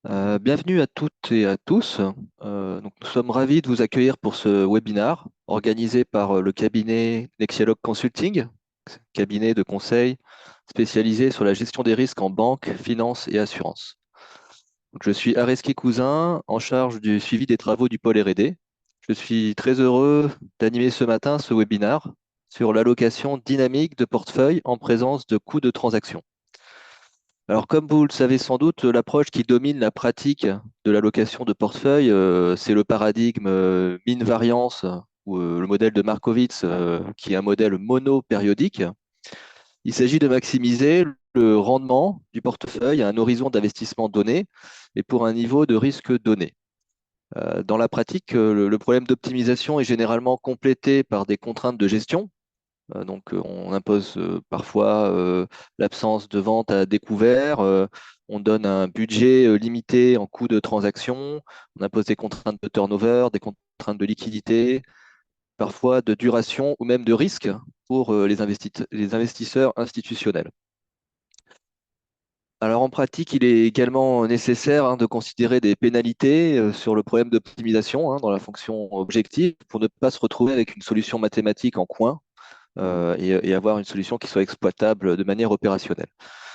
Bienvenue à toutes et à tous. Nous sommes ravis de vous accueillir pour ce webinaire organisé par le cabinet Nexiologue Consulting, cabinet de conseil spécialisé sur la gestion des risques en banque, finance et assurance. Je suis Areski Cousin, en charge du suivi des travaux du pôle R&D. Je suis très heureux d'animer ce matin ce webinaire sur l'allocation dynamique de portefeuille en présence de coûts de transaction. Alors, comme vous le savez sans doute, l'approche qui domine la pratique de l'allocation de portefeuille, c'est le paradigme mean variance ou le modèle de Markowitz, qui est un modèle monopériodique. Il s'agit de maximiser le rendement du portefeuille à un horizon d'investissement donné et pour un niveau de risque donné. Dans la pratique, le problème d'optimisation est généralement complété par des contraintes de gestion. On impose parfois l'absence de vente à découvert, on donne un budget limité en coût de transaction, on impose des contraintes de turnover, des contraintes de liquidité, parfois de duration ou même de risque pour les investisseurs institutionnels. Alors en pratique, il est également nécessaire de considérer des pénalités sur le problème d'optimisation dans la fonction objective pour ne pas se retrouver avec une solution mathématique en coin et avoir une solution qui soit exploitable de manière opérationnelle.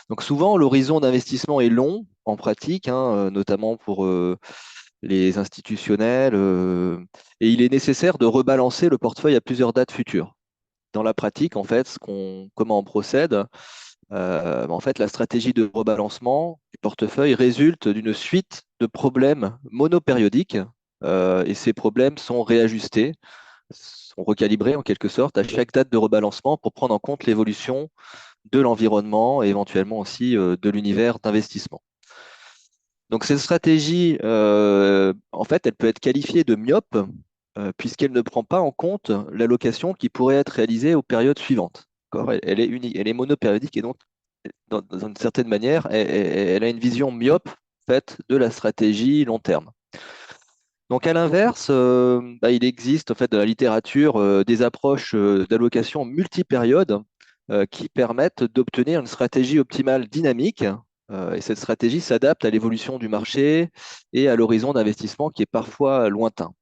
Donc souvent, l'horizon d'investissement est long en pratique, notamment pour les institutionnels, et il est nécessaire de rebalancer le portefeuille à plusieurs dates futures. Dans la pratique, en fait, comment on procède? En fait, la stratégie de rebalancement du portefeuille résulte d'une suite de problèmes monopériodiques, et ces problèmes sont réajustés, sont recalibrés en quelque sorte à chaque date de rebalancement pour prendre en compte l'évolution de l'environnement et éventuellement aussi de l'univers d'investissement. Donc cette stratégie, en fait, elle peut être qualifiée de myope puisqu'elle ne prend pas en compte l'allocation qui pourrait être réalisée aux périodes suivantes. D'accord. Elle est unique, elle est monopériodique et donc, dans une certaine manière, elle a une vision myope faite de la stratégie long terme. Donc à l'inverse, il existe en fait dans la littérature des approches d'allocation multipériode qui permettent d'obtenir une stratégie optimale dynamique. Et cette stratégie s'adapte à l'évolution du marché et à l'horizon d'investissement qui est parfois lointain.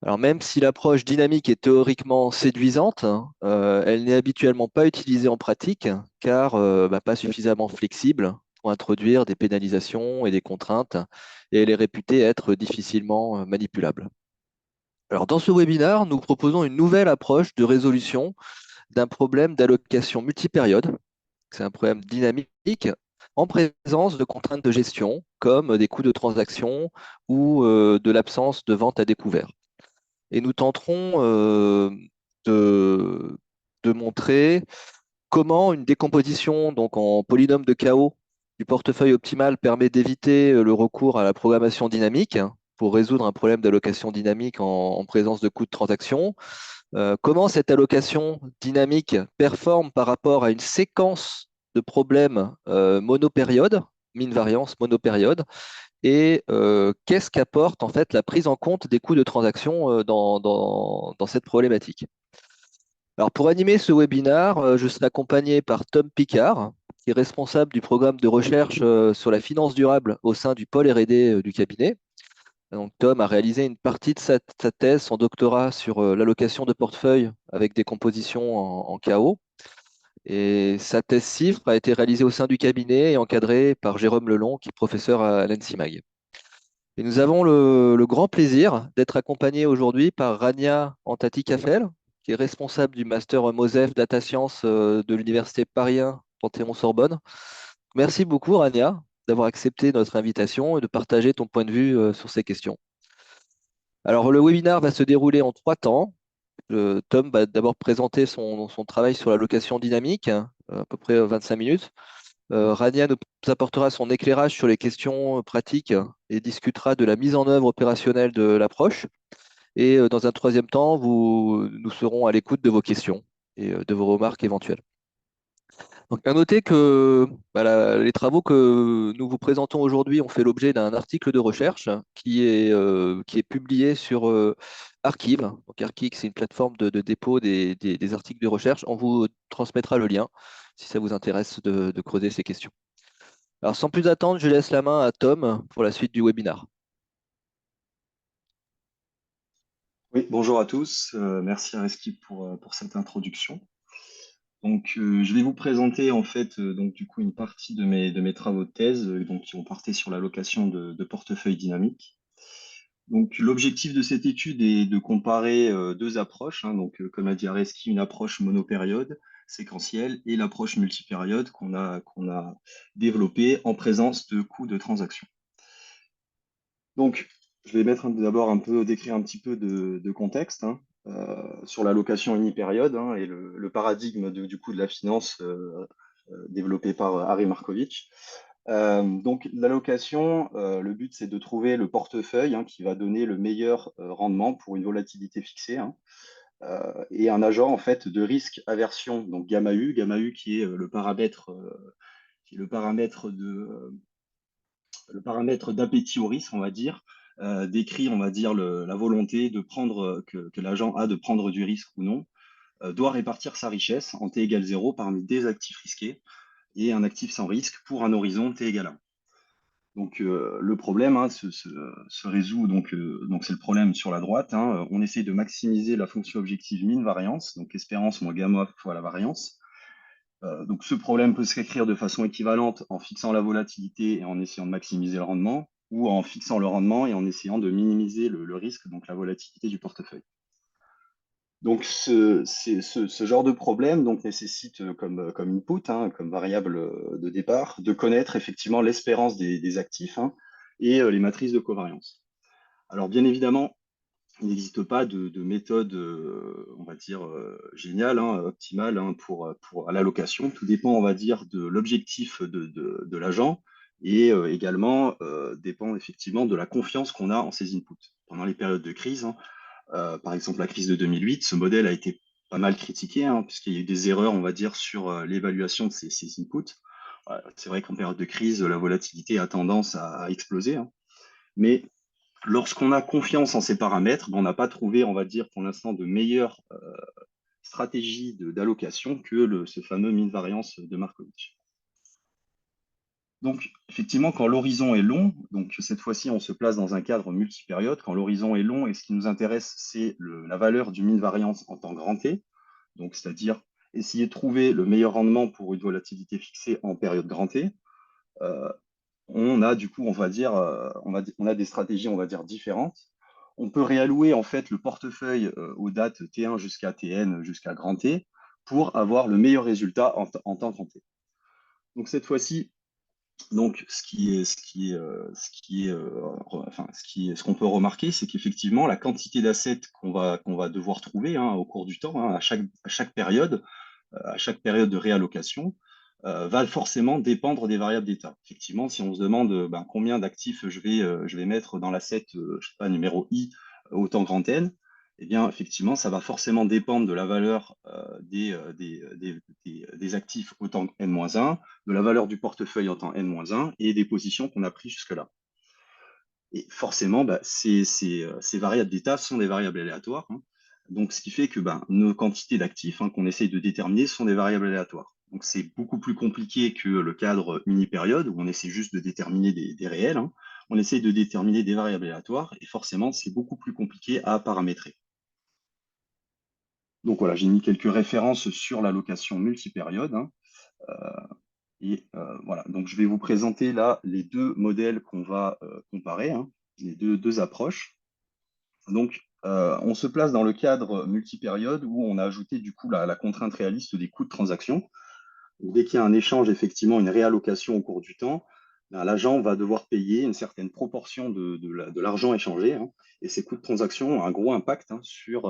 Alors même si l'approche dynamique est théoriquement séduisante, elle n'est habituellement pas utilisée en pratique car pas suffisamment flexible pour introduire des pénalisations et des contraintes, et elle est réputée être difficilement manipulable. Alors dans ce webinaire, nous proposons une nouvelle approche de résolution d'un problème d'allocation multipériode. C'est un problème dynamique en présence de contraintes de gestion comme des coûts de transaction ou de l'absence de vente à découvert. Et nous tenterons de, de montrer comment une décomposition donc en polynôme de chaos du portefeuille optimal permet d'éviter le recours à la programmation dynamique pour résoudre un problème d'allocation dynamique en présence de coûts de transaction. Comment cette allocation dynamique performe par rapport à une séquence de problèmes monopériode, mean variance monopériode, et qu'est-ce qu'apporte en fait la prise en compte des coûts de transaction dans cette problématique. Alors pour animer ce webinaire, je serai accompagné par Tom Picard, qui est responsable du programme de recherche sur la finance durable au sein du pôle R&D du cabinet. Donc, Tom a réalisé une partie de sa thèse, son doctorat sur l'allocation de portefeuille avec des compositions en KO. Et sa thèse CIFRE a été réalisée au sein du cabinet et encadrée par Jérôme Lelon, qui est professeur à l'ENSIMAG. Et nous avons le grand plaisir d'être accompagnés aujourd'hui par Rania Antati-Kafel, qui est responsable du master MOSEF Data Science de l'Université Paris 1 Panthéon-Sorbonne. Merci beaucoup, Rania, d'avoir accepté notre invitation et de partager ton point de vue sur ces questions. Alors, le webinaire va se dérouler en 3 temps. Tom va d'abord présenter son travail sur la location dynamique, à peu près 25 minutes. Rania nous apportera son éclairage sur les questions pratiques et discutera de la mise en œuvre opérationnelle de l'approche. Et dans un troisième temps, nous serons à l'écoute de vos questions et de vos remarques éventuelles. Donc, à noter que les travaux que nous vous présentons aujourd'hui ont fait l'objet d'un article de recherche qui est publié sur Archive. Donc, Archive, c'est une plateforme de dépôt des articles de recherche. On vous transmettra le lien si ça vous intéresse de creuser ces questions. Alors sans plus attendre, je laisse la main à Tom pour la suite du webinaire. Oui, bonjour à tous. Merci Areski pour cette introduction. Donc, je vais vous présenter en fait donc du coup une partie de mes travaux de thèse donc qui ont porté sur l'allocation de portefeuille dynamique. Donc, l'objectif de cette étude est de comparer deux approches, hein, donc comme a dit Areski, une approche monopériode séquentielle et l'approche multipériode qu'on a développée en présence de coûts de transaction. Donc, je vais mettre d'abord un peu, décrire un petit peu de contexte hein, sur l'allocation unipériode hein, et le paradigme du coût de la finance développé par Harry Markovitch. Donc, l'allocation, le but, c'est de trouver le portefeuille hein, qui va donner le meilleur rendement pour une volatilité fixée hein, et un agent en fait de risque aversion, donc gamma U qui est le paramètre le paramètre d'appétit au risque, on va dire, décrit, on va dire, la volonté de prendre, que l'agent a de prendre du risque ou non, doit répartir sa richesse en T égale 0 parmi des actifs risqués et un actif sans risque pour un horizon T égale 1. Donc le problème hein, se résout, donc c'est le problème sur la droite. Hein, on essaie de maximiser la fonction objective min variance, donc espérance moins gamma fois la variance. Donc ce problème peut s'écrire de façon équivalente en fixant la volatilité et en essayant de maximiser le rendement, ou en fixant le rendement et en essayant de minimiser le risque, donc la volatilité du portefeuille. Donc ce genre de problème donc, nécessite comme input, hein, comme variable de départ, de connaître effectivement l'espérance des actifs hein, et les matrices de covariance. Alors bien évidemment, il n'existe pas de méthode, on va dire, géniale, hein, optimale hein, pour à l'allocation. Tout dépend, on va dire, de l'objectif de l'agent et également dépend effectivement de la confiance qu'on a en ses inputs. Pendant les périodes de crise, hein, par exemple la crise de 2008, ce modèle a été pas mal critiqué, hein, puisqu'il y a eu des erreurs, on va dire, sur l'évaluation de ces inputs. C'est vrai qu'en période de crise, la volatilité a tendance à exploser, hein. Mais lorsqu'on a confiance en ces paramètres, ben, on n'a pas trouvé, on va dire, pour l'instant, de meilleure stratégie d'allocation que ce fameux mean variance de Markovitch. Donc, effectivement, quand l'horizon est long, donc cette fois-ci, on se place dans un cadre multipériode. Quand l'horizon est long, et ce qui nous intéresse, c'est la valeur du mean variance en temps grand T, donc c'est-à-dire essayer de trouver le meilleur rendement pour une volatilité fixée en période grand T. Euh, on a du coup, on va dire, on a des stratégies, on va dire, différentes. On peut réallouer en fait le portefeuille aux dates T1 jusqu'à Tn jusqu'à grand T pour avoir le meilleur résultat en temps grand T. Donc cette fois-ci, donc ce qu'on peut remarquer, c'est qu'effectivement la quantité d'assets qu'on va devoir trouver hein, au cours du temps, hein, à chaque période de réallocation, va forcément dépendre des variables d'état. Effectivement, si on se demande ben, combien d'actifs je vais mettre dans l'asset, je sais pas, numéro I au temps grand N, eh bien, effectivement, ça va forcément dépendre de la valeur des actifs au temps N-1, de la valeur du portefeuille en temps N-1 et des positions qu'on a prises jusque-là. Et forcément, bah, ces variables d'état sont des variables aléatoires, hein. Donc, ce qui fait que bah, nos quantités d'actifs hein, qu'on essaye de déterminer sont des variables aléatoires. Donc, c'est beaucoup plus compliqué que le cadre unipériode où on essaie juste de déterminer des réels, hein. On essaye de déterminer des variables aléatoires et forcément, c'est beaucoup plus compliqué à paramétrer. Donc voilà, j'ai mis quelques références sur l'allocation multipériode, hein. Et voilà, donc je vais vous présenter là les deux modèles qu'on va comparer, hein, les deux approches. Donc, on se place dans le cadre multipériode où on a ajouté du coup la contrainte réaliste des coûts de transaction. Dès qu'il y a un échange, effectivement, une réallocation au cours du temps, ben, l'agent va devoir payer une certaine proportion de l'argent échangé, hein, et ces coûts de transaction ont un gros impact hein, sur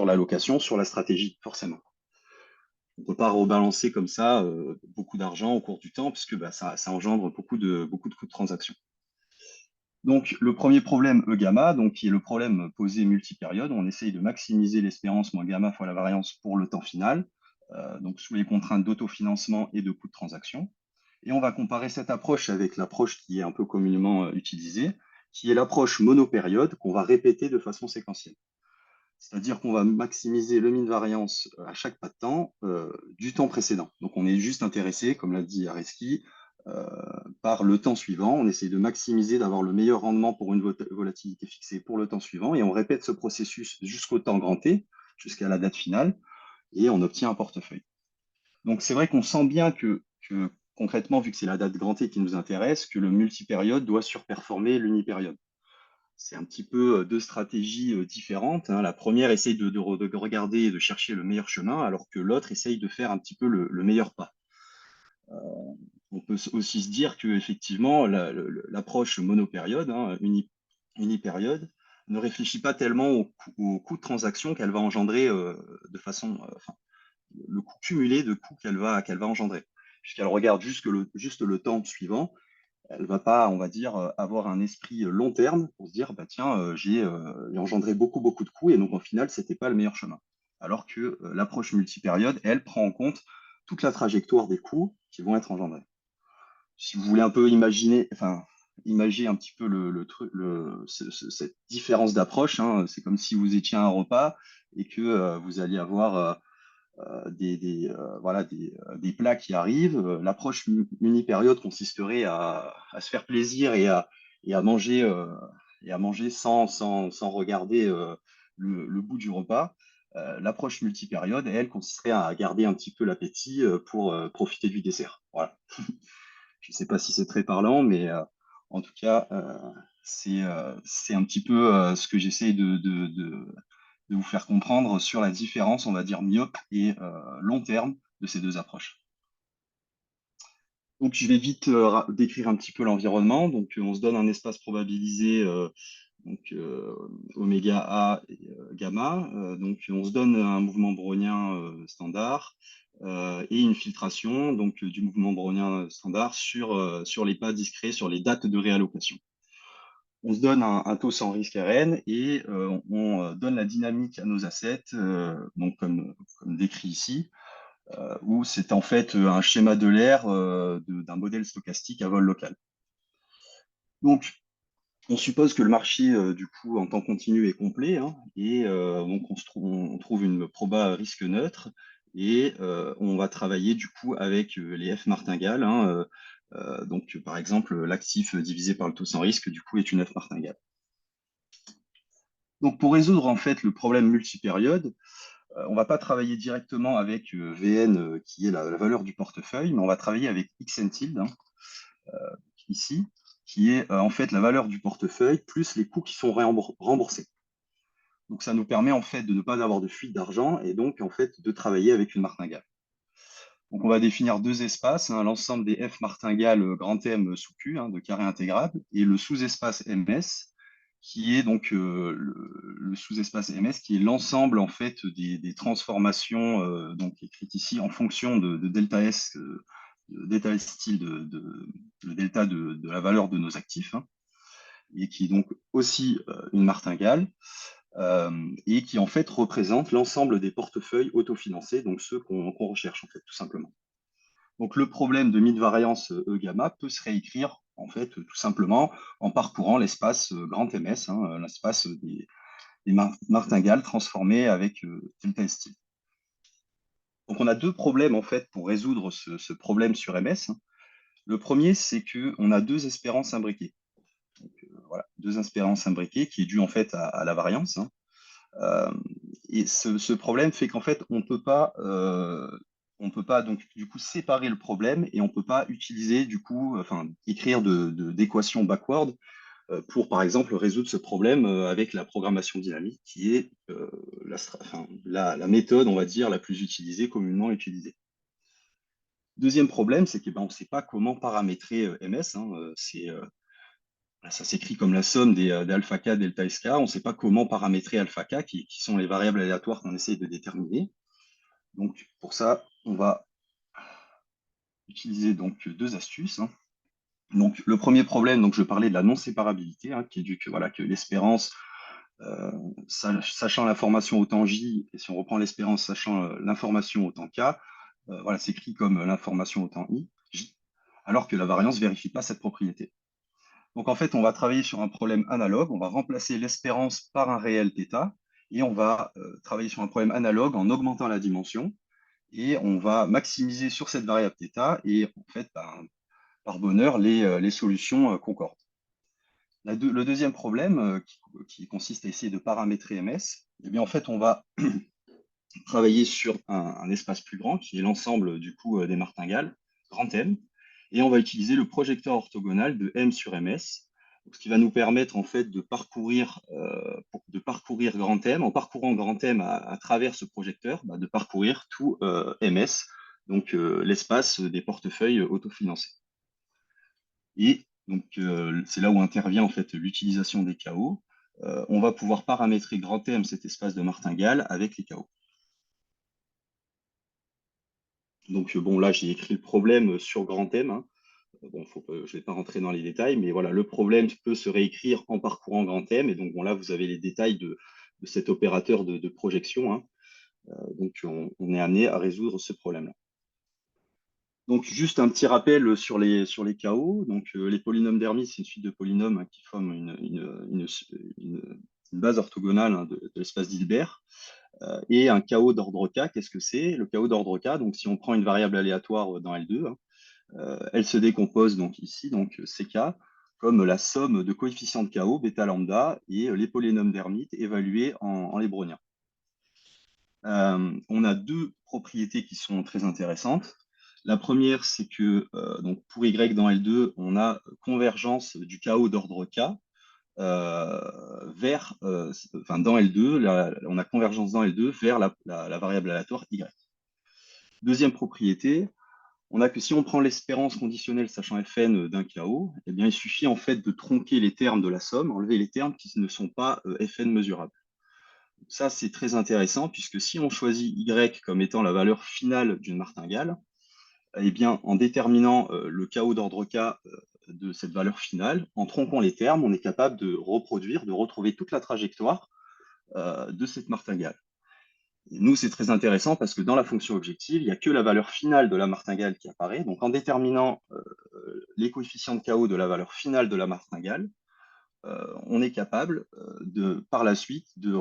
l'allocation, sur la stratégie, forcément. On ne peut pas rebalancer comme ça beaucoup d'argent au cours du temps, puisque bah, ça engendre beaucoup de coûts de transaction. Donc, le premier problème E gamma, donc, qui est le problème posé multipériode, on essaye de maximiser l'espérance moins gamma fois la variance pour le temps final, donc sous les contraintes d'autofinancement et de coûts de transaction. Et on va comparer cette approche avec l'approche qui est un peu communément utilisée, qui est l'approche monopériode qu'on va répéter de façon séquentielle. C'est-à-dire qu'on va maximiser le mean variance à chaque pas de temps du temps précédent. Donc on est juste intéressé, comme l'a dit Areski, euh, par le temps suivant. On essaye de maximiser, d'avoir le meilleur rendement pour une volatilité fixée pour le temps suivant, et on répète ce processus jusqu'au temps grand T, jusqu'à la date finale, et on obtient un portefeuille. Donc c'est vrai qu'on sent bien que concrètement, vu que c'est la date grand T qui nous intéresse, que le multipériode doit surperformer l'unipériode. C'est un petit peu deux stratégies différentes, hein. La première essaye de regarder et de chercher le meilleur chemin, alors que l'autre essaye de faire un petit peu le meilleur pas. On peut aussi se dire que effectivement l'approche monopériode, hein, unipériode, ne réfléchit pas tellement au coût de transaction qu'elle va engendrer de façon, enfin, le coût cumulé de coûts qu'elle va engendrer, puisqu'elle regarde juste le temps suivant. Elle va pas, on va dire, avoir un esprit long terme pour se dire, bah tiens, j'ai engendré beaucoup de coûts, et donc au final, c'était pas le meilleur chemin. Alors que l'approche multipériode, elle prend en compte toute la trajectoire des coûts qui vont être engendrés. Si vous voulez un peu imaginer, enfin, imaginer un petit peu cette différence d'approche, hein, c'est comme si vous étiez à un repas et que vous alliez avoir voilà, des plats qui arrivent. L'approche mini-période consisterait à se faire plaisir et à manger, sans regarder le bout du repas. L'approche multipériode, elle, consisterait à garder un petit peu l'appétit pour profiter du dessert. Voilà. Je ne sais pas si c'est très parlant, mais en tout cas, c'est un petit peu ce que j'essaie de vous faire comprendre sur la différence, on va dire, myope et long terme de ces deux approches. Donc, je vais vite décrire un petit peu l'environnement. Donc, on se donne un espace probabilisé, donc oméga A et gamma. Donc, on se donne un mouvement brownien standard et une filtration donc, du mouvement brownien standard sur les pas discrets, sur les dates de réallocation. On se donne un taux sans risque Rn et on donne la dynamique à nos assets, donc comme décrit ici, où c'est en fait un schéma de l'air d'un modèle stochastique à vol local. Donc, on suppose que le marché, du coup, en temps continu est complet, hein, et donc on trouve une proba risque neutre, et on va travailler du coup avec les F martingales, hein, donc par exemple, l'actif divisé par le taux sans risque, du coup, est une F martingale. Donc, pour résoudre en fait le problème multipériode, on ne va pas travailler directement avec Vn, qui est la valeur du portefeuille, mais on va travailler avec Xn tilde, hein, ici, qui est en fait la valeur du portefeuille plus les coûts qui sont remboursés. Donc, ça nous permet en fait de ne pas avoir de fuite d'argent et donc en fait de travailler avec une martingale. Donc, on va définir deux espaces, hein, l'ensemble des F martingales grand M sous Q, hein, de carré intégrable, et le sous-espace MS, qui est donc le sous-espace MS, qui est l'ensemble en fait des transformations donc écrites ici en fonction de delta S, delta S style le delta de la valeur de nos actifs, hein, et qui est donc aussi une martingale, et qui en fait représente l'ensemble des portefeuilles autofinancés, donc ceux qu'on recherche en fait tout simplement. Donc le problème de mid-variance E gamma peut se réécrire en fait tout simplement en parcourant l'espace grand MS, hein, l'espace des martingales transformées avec delta S tilde. Donc on a deux problèmes en fait pour résoudre ce problème sur MS, hein. Le premier, c'est qu'on a deux espérances imbriquées. Donc, voilà, deux espérances imbriquées qui est due en fait à la variance, hein. Et ce problème fait qu'en fait, on peut pas donc du coup séparer le problème et on peut pas utiliser du coup, enfin écrire d'équations backward pour par exemple résoudre ce problème avec la programmation dynamique qui est la méthode, on va dire, la plus utilisée, communément utilisée. Deuxième problème, c'est que on ne sait pas comment paramétrer MS, hein, ça s'écrit comme la somme d'alpha k delta sk. On ne sait pas comment paramétrer alpha k, qui sont les variables aléatoires qu'on essaie de déterminer. Donc, pour ça, on va utiliser donc deux astuces, hein. Donc, le premier problème, donc je parlais de la non-séparabilité, hein, qui est dû que, voilà, que l'espérance, sachant l'information au temps j, et si on reprend l'espérance sachant l'information au temps k, voilà, s'écrit comme l'information au temps i, j, alors que la variance ne vérifie pas cette propriété. Donc en fait, on va travailler sur un problème analogue, on va remplacer l'espérance par un réel θ, et on va travailler sur un problème analogue en augmentant la dimension, et on va maximiser sur cette variable θ, et en fait, par bonheur, les solutions concordent. Le deuxième problème qui consiste à essayer de paramétrer MS, eh bien, en fait, on va travailler sur un espace plus grand qui est l'ensemble du coup des martingales, grand M, et on va utiliser le projecteur orthogonal de M sur MS, ce qui va nous permettre en fait de parcourir grand M, en parcourant grand M à travers ce projecteur, de parcourir tout MS, donc l'espace des portefeuilles autofinancés. Et donc c'est là où intervient en fait l'utilisation des KO. On va pouvoir paramétrer grand M, cet espace de martingale, avec les KO. Donc, bon, là, j'ai écrit le problème sur grand thème, hein. Bon, je ne vais pas rentrer dans les détails, mais voilà, le problème peut se réécrire en parcourant grand thème. Et donc, bon, là, vous avez les détails de cet opérateur de projection, hein. Donc, on est amené à résoudre ce problème-là. Donc, juste un petit rappel sur les KO. Donc, les polynômes d'Hermite, c'est une suite de polynômes, hein, qui forment une base orthogonale, hein, de l'espace d'Hilbert. Et un KO d'ordre K, qu'est-ce que c'est? Le KO d'ordre K, donc si on prend une variable aléatoire dans L2, hein, elle se décompose donc ici, donc CK, comme la somme de coefficients de KO, bêta lambda, et les polynômes d'Hermite évalués en lébrunien. On a deux propriétés qui sont très intéressantes. La première, c'est que donc pour Y dans L2, on a convergence du KO d'ordre K dans L2, on a convergence dans L2 vers la variable aléatoire Y. Deuxième propriété, on a que si on prend l'espérance conditionnelle sachant Fn d'un KO, eh bien, il suffit en fait de tronquer les termes de la somme, enlever les termes qui ne sont pas Fn mesurables. Ça, c'est très intéressant puisque si on choisit Y comme étant la valeur finale d'une martingale, eh bien, en déterminant le KO d'ordre K de cette valeur finale, en tronquant les termes, on est capable de reproduire, de retrouver toute la trajectoire de cette martingale. Et nous, c'est très intéressant parce que dans la fonction objective, il n'y a que la valeur finale de la martingale qui apparaît. Donc, en déterminant les coefficients de KO de la valeur finale de la martingale, on est capable par la suite de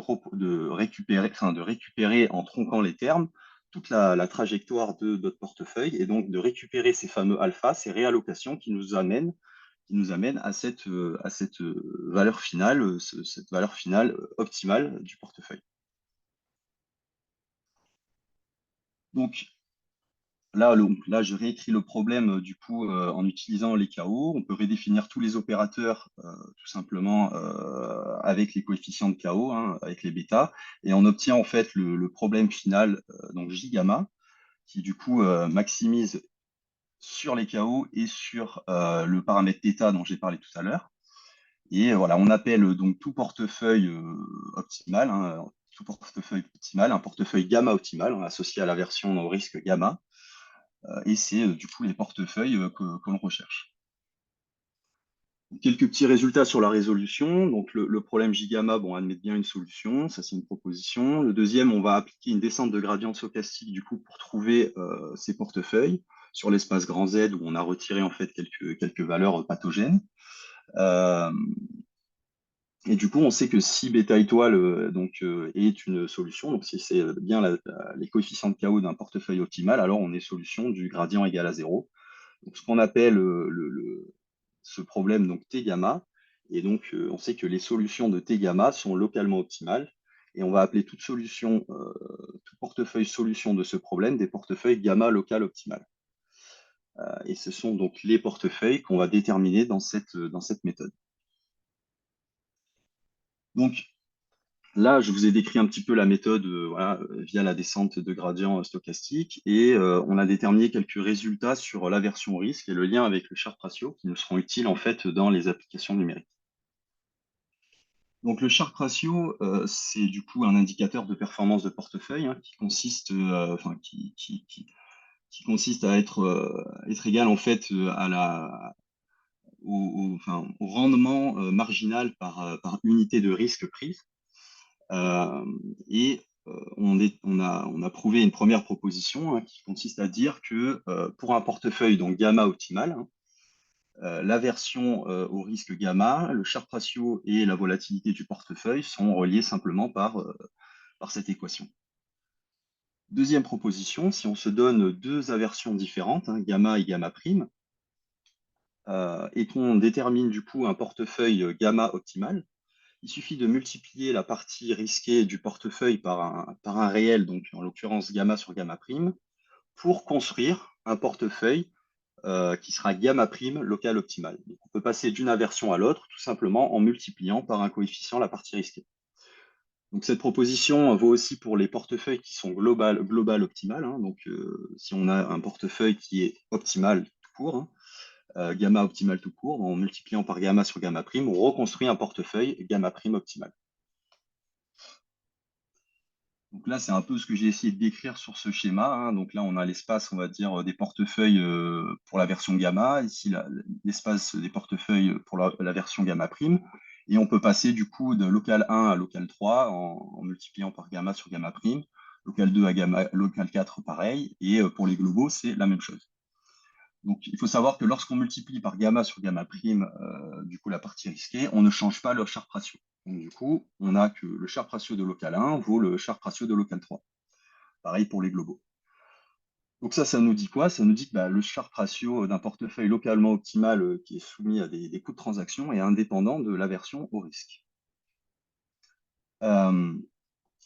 récupérer en tronquant les termes toute la trajectoire de notre portefeuille et donc de récupérer ces fameux alpha, ces réallocations qui nous amènent à cette valeur finale, cette valeur finale optimale du portefeuille. Donc là, je réécris le problème du coup en utilisant les KO. On peut redéfinir tous les opérateurs tout simplement avec les coefficients de KO, hein, avec les bêta, et on obtient en fait le problème final, donc J gamma, qui du coup maximise sur les KO et sur le paramètre θ dont j'ai parlé tout à l'heure. Et voilà, on appelle donc tout portefeuille optimal, hein, tout portefeuille optimal, un portefeuille gamma optimal, hein, associé à la version au risque gamma. Et c'est du coup les portefeuilles que l'on recherche. Quelques petits résultats sur la résolution. Donc le problème J-gamma, bon, admet bien une solution, ça c'est une proposition. Le deuxième, on va appliquer une descente de gradient stochastique du coup pour trouver ces portefeuilles sur l'espace grand Z où on a retiré en fait quelques valeurs pathogènes. Et du coup, on sait que si bêta étoile est une solution, donc si c'est bien les coefficients de KO d'un portefeuille optimal, alors on est solution du gradient égal à 0. Donc, ce qu'on appelle ce problème donc T gamma. Et donc, on sait que les solutions de T gamma sont localement optimales. Et on va appeler toute solution, tout portefeuille solution de ce problème des portefeuilles gamma local optimal. Et ce sont donc les portefeuilles qu'on va déterminer dans cette méthode. Donc, là, je vous ai décrit un petit peu la méthode via la descente de gradient stochastique et on a déterminé quelques résultats sur l'aversion au risque et le lien avec le Sharpe ratio qui nous seront utiles en fait dans les applications numériques. Donc le Sharpe ratio, c'est du coup un indicateur de performance de portefeuille, hein, qui consiste à être égal en fait au rendement marginal par unité de risque prise. Et on a prouvé une première proposition, hein, qui consiste à dire que pour un portefeuille donc gamma optimal, hein, l'aversion au risque gamma, le Sharpe ratio et la volatilité du portefeuille sont reliés simplement par cette équation. Deuxième proposition, si on se donne deux aversions différentes, hein, gamma et gamma prime, et qu'on détermine du coup un portefeuille gamma optimal, il suffit de multiplier la partie risquée du portefeuille par un réel, donc en l'occurrence gamma sur gamma prime, pour construire un portefeuille qui sera gamma prime local optimal. Donc, on peut passer d'une inversion à l'autre tout simplement en multipliant par un coefficient la partie risquée. Donc cette proposition vaut aussi pour les portefeuilles qui sont global optimal, hein. Donc si on a un portefeuille qui est optimal tout court, hein, gamma optimal tout court, en multipliant par gamma sur gamma prime, on reconstruit un portefeuille gamma prime optimal. Donc là, c'est un peu ce que j'ai essayé de décrire sur ce schéma, hein. Donc là, on a l'espace, on va dire, des portefeuilles pour la version gamma, ici l'espace des portefeuilles pour la version gamma prime. Et on peut passer du coup de local 1 à local 3 en multipliant par gamma sur gamma prime, local 2 à gamma, local 4 pareil, et pour les globaux, c'est la même chose. Donc il faut savoir que lorsqu'on multiplie par gamma sur gamma prime, du coup la partie risquée, on ne change pas le Sharpe ratio. Donc du coup, on a que le Sharpe ratio de local 1 vaut le Sharpe ratio de local 3. Pareil pour les globaux. Donc ça nous dit quoi? Ça nous dit que le Sharpe ratio d'un portefeuille localement optimal qui est soumis à des coûts de transaction est indépendant de l'aversion au risque. Euh,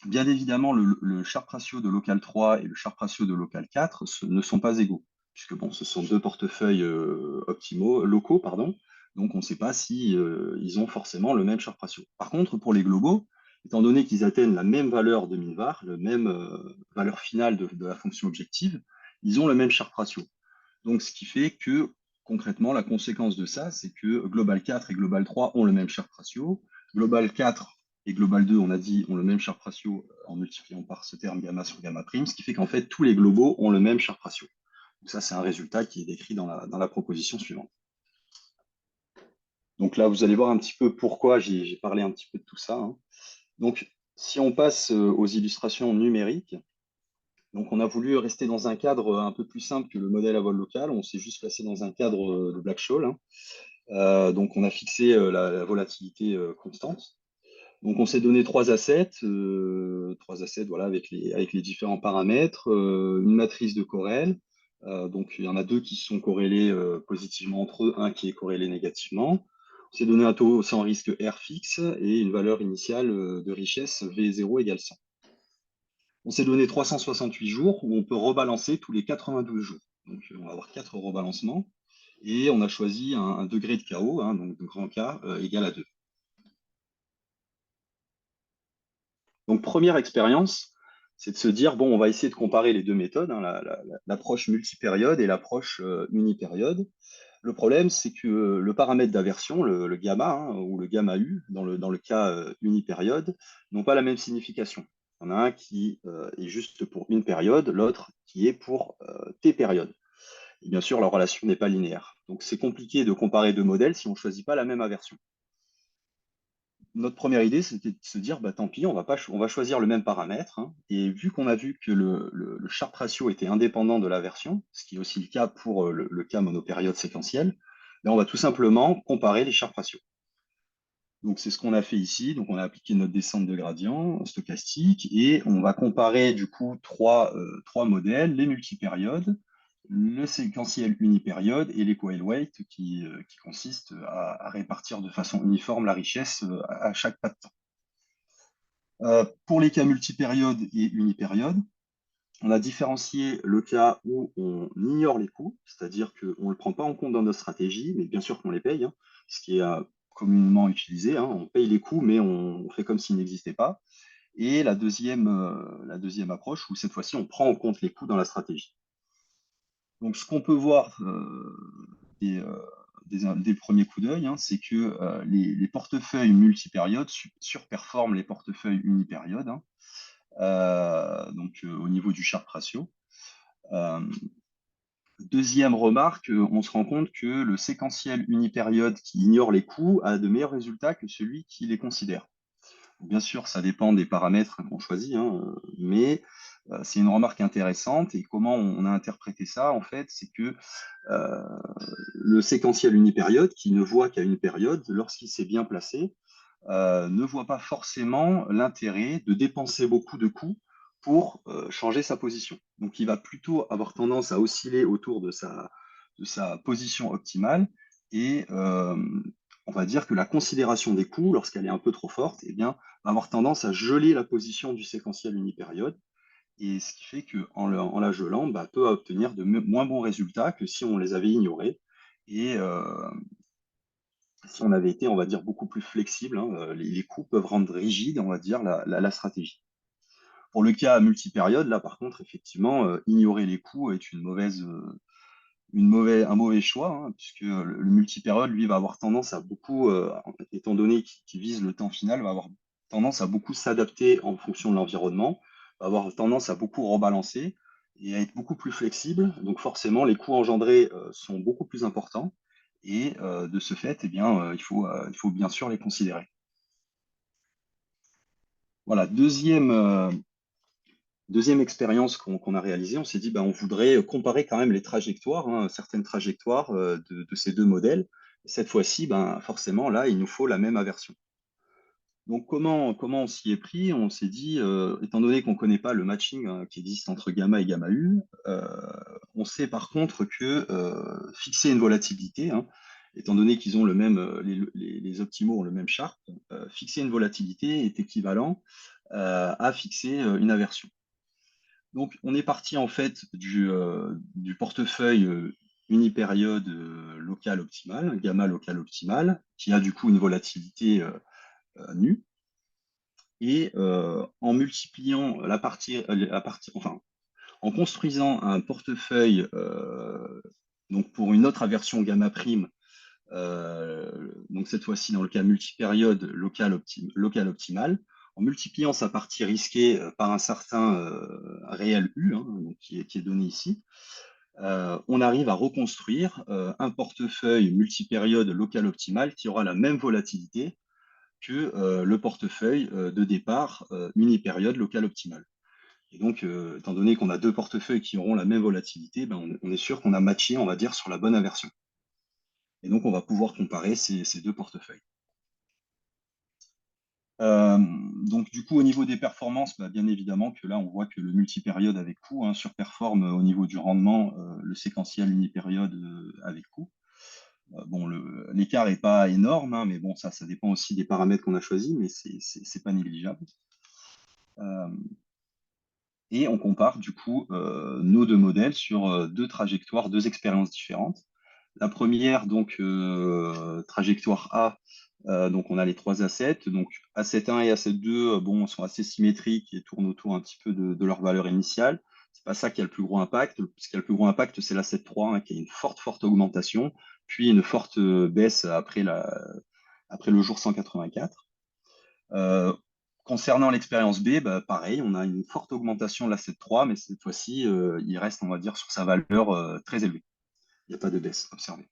Bien évidemment, le Sharpe ratio de local 3 et le Sharpe ratio de local 4 ne sont pas égaux, puisque bon, ce sont deux portefeuilles locaux, pardon, donc on ne sait pas si ils ont forcément le même Sharpe ratio. Par contre, pour les globaux, étant donné qu'ils atteignent la même valeur de min-var, la même valeur finale de la fonction objective, ils ont le même Sharpe ratio. Donc ce qui fait que concrètement, la conséquence de ça, c'est que Global 4 et Global 3 ont le même Sharpe ratio. Global 4 et Global 2, on a dit, ont le même Sharpe ratio en multipliant par ce terme gamma sur gamma prime, ce qui fait qu'en fait, tous les globaux ont le même Sharpe ratio. Donc ça, c'est un résultat qui est décrit dans la proposition suivante. Donc là, vous allez voir un petit peu pourquoi j'ai parlé un petit peu de tout ça, hein. Donc, si on passe aux illustrations numériques, donc on a voulu rester dans un cadre un peu plus simple que le modèle à vol local. On s'est juste placé dans un cadre de Black-Scholes, hein. Donc on a fixé la volatilité constante. Donc on s'est donné trois assets voilà, avec les différents paramètres, une matrice de Corel. Donc il y en a deux qui sont corrélés positivement entre eux, un qui est corrélé négativement. On s'est donné un taux sans risque R fixe et une valeur initiale de richesse V0 égale 100. On s'est donné 368 jours où on peut rebalancer tous les 92 jours. Donc on va avoir 4 rebalancements et on a choisi un degré de chaos, hein, donc de grand K égal à 2. Donc, première expérience, c'est de se dire, bon, on va essayer de comparer les deux méthodes, hein, l'approche multipériode et l'approche unipériode. Le problème, c'est que le paramètre d'aversion, le gamma, hein, ou le gamma U, dans le cas unipériode, n'ont pas la même signification. Il y en a un qui est juste pour une période, l'autre qui est pour T périodes. Et bien sûr, la relation n'est pas linéaire. Donc, c'est compliqué de comparer deux modèles si on ne choisit pas la même aversion. Notre première idée, c'était de se dire, tant pis, on va choisir le même paramètre, hein. Et vu qu'on a vu que le Sharpe ratio était indépendant de l'aversion, ce qui est aussi le cas pour le cas monopériode séquentiel, on va tout simplement comparer les Sharpe ratios. Donc c'est ce qu'on a fait ici. Donc on a appliqué notre descente de gradient stochastique et on va comparer du coup trois modèles, les multipériodes, le séquentiel unipériode et les coil weight qui consiste à répartir de façon uniforme la richesse à chaque pas de temps. Pour les cas multipériode et unipériode, on a différencié le cas où on ignore les coûts, c'est-à-dire qu'on ne le prend pas en compte dans notre stratégie, mais bien sûr qu'on les paye, hein, ce qui est communément utilisé, hein. On paye les coûts, mais on fait comme s'ils n'existaient pas. Et la deuxième approche, où cette fois-ci, on prend en compte les coûts dans la stratégie. Donc, ce qu'on peut voir des premiers coups d'œil, hein, c'est que les portefeuilles multipériodes surperforment les portefeuilles unipériodes, hein, donc au niveau du Sharpe ratio. Deuxième remarque, on se rend compte que le séquentiel unipériode qui ignore les coûts a de meilleurs résultats que celui qui les considère. Bien sûr, ça dépend des paramètres qu'on choisit, hein, mais c'est une remarque intéressante. Et comment on a interprété ça, en fait, c'est que euh, le séquentiel unipériode, qui ne voit qu'à une période, lorsqu'il s'est bien placé, ne voit pas forcément l'intérêt de dépenser beaucoup de coûts pour changer sa position. Donc, il va plutôt avoir tendance à osciller autour de sa position optimale Et on va dire que la considération des coûts, lorsqu'elle est un peu trop forte, eh bien, va avoir tendance à geler la position du séquentiel unipériode. Et ce qui fait qu'en la gelant, bah, peut obtenir de moins bons résultats que si on les avait ignorés. Et si on avait été, on va dire, beaucoup plus flexible, hein, les coûts peuvent rendre rigide, on va dire, la stratégie. Pour le cas multipériode, là, par contre, effectivement, ignorer les coûts est un mauvais choix, hein, puisque le multipériode, lui, va avoir tendance à beaucoup, étant donné qu'il vise le temps final, va avoir tendance à beaucoup s'adapter en fonction de l'environnement, va avoir tendance à beaucoup rebalancer et à être beaucoup plus flexible. Donc forcément, les coûts engendrés sont beaucoup plus importants. Et de ce fait, eh bien, il faut bien sûr les considérer. Voilà, deuxième expérience qu'on a réalisée, on s'est dit, ben, on voudrait comparer quand même les trajectoires, hein, certaines trajectoires de ces deux modèles. Cette fois-ci, ben, forcément, là, il nous faut la même aversion. Donc, comment on s'y est pris? On s'est dit, étant donné qu'on ne connaît pas le matching qui existe entre gamma et gamma U, on sait par contre que fixer une volatilité, hein, étant donné qu'ils ont le même, les optimaux ont le même Sharpe, fixer une volatilité est équivalent à fixer une aversion. Donc, on est parti en fait du portefeuille unipériode local optimal, gamma local optimal, qui a du coup une volatilité nue. Et en multipliant enfin, en construisant un portefeuille donc pour une autre aversion gamma prime, donc cette fois-ci dans le cas multipériode local optimal, en multipliant sa partie risquée par un certain réel U, hein, donc qui est donné ici, on arrive à reconstruire un portefeuille multipériode local optimal qui aura la même volatilité que le portefeuille de départ unipériode local optimal. Et donc, étant donné qu'on a deux portefeuilles qui auront la même volatilité, ben, on est sûr qu'on a matché, on va dire, sur la bonne aversion. Et donc, on va pouvoir comparer ces deux portefeuilles. Euh, donc, du coup, au niveau des performances, bah, bien évidemment que là, on voit que le multipériode avec coût surperforme au niveau du rendement le séquentiel unipériode avec coût. Bon, l'écart n'est pas énorme, hein, mais bon, ça dépend aussi des paramètres qu'on a choisis, mais c'est pas négligeable. Euh, et on compare du coup nos deux modèles sur deux trajectoires, deux expériences différentes. La première, donc, trajectoire A, donc on a les trois assets. Donc asset 1 et asset 2, bon, sont assez symétriques et tournent autour un petit peu de leur valeur initiale. C'est pas ça qui a le plus gros impact. Ce qui a le plus gros impact, c'est l'asset 3, hein, qui a une forte augmentation, puis une forte baisse après le jour 184. Euh, Concernant l'expérience B, bah, pareil, on a une forte augmentation de l'asset 3, mais cette fois-ci, il reste, on va dire, sur sa valeur très élevée. Il n'y a pas de baisse observée.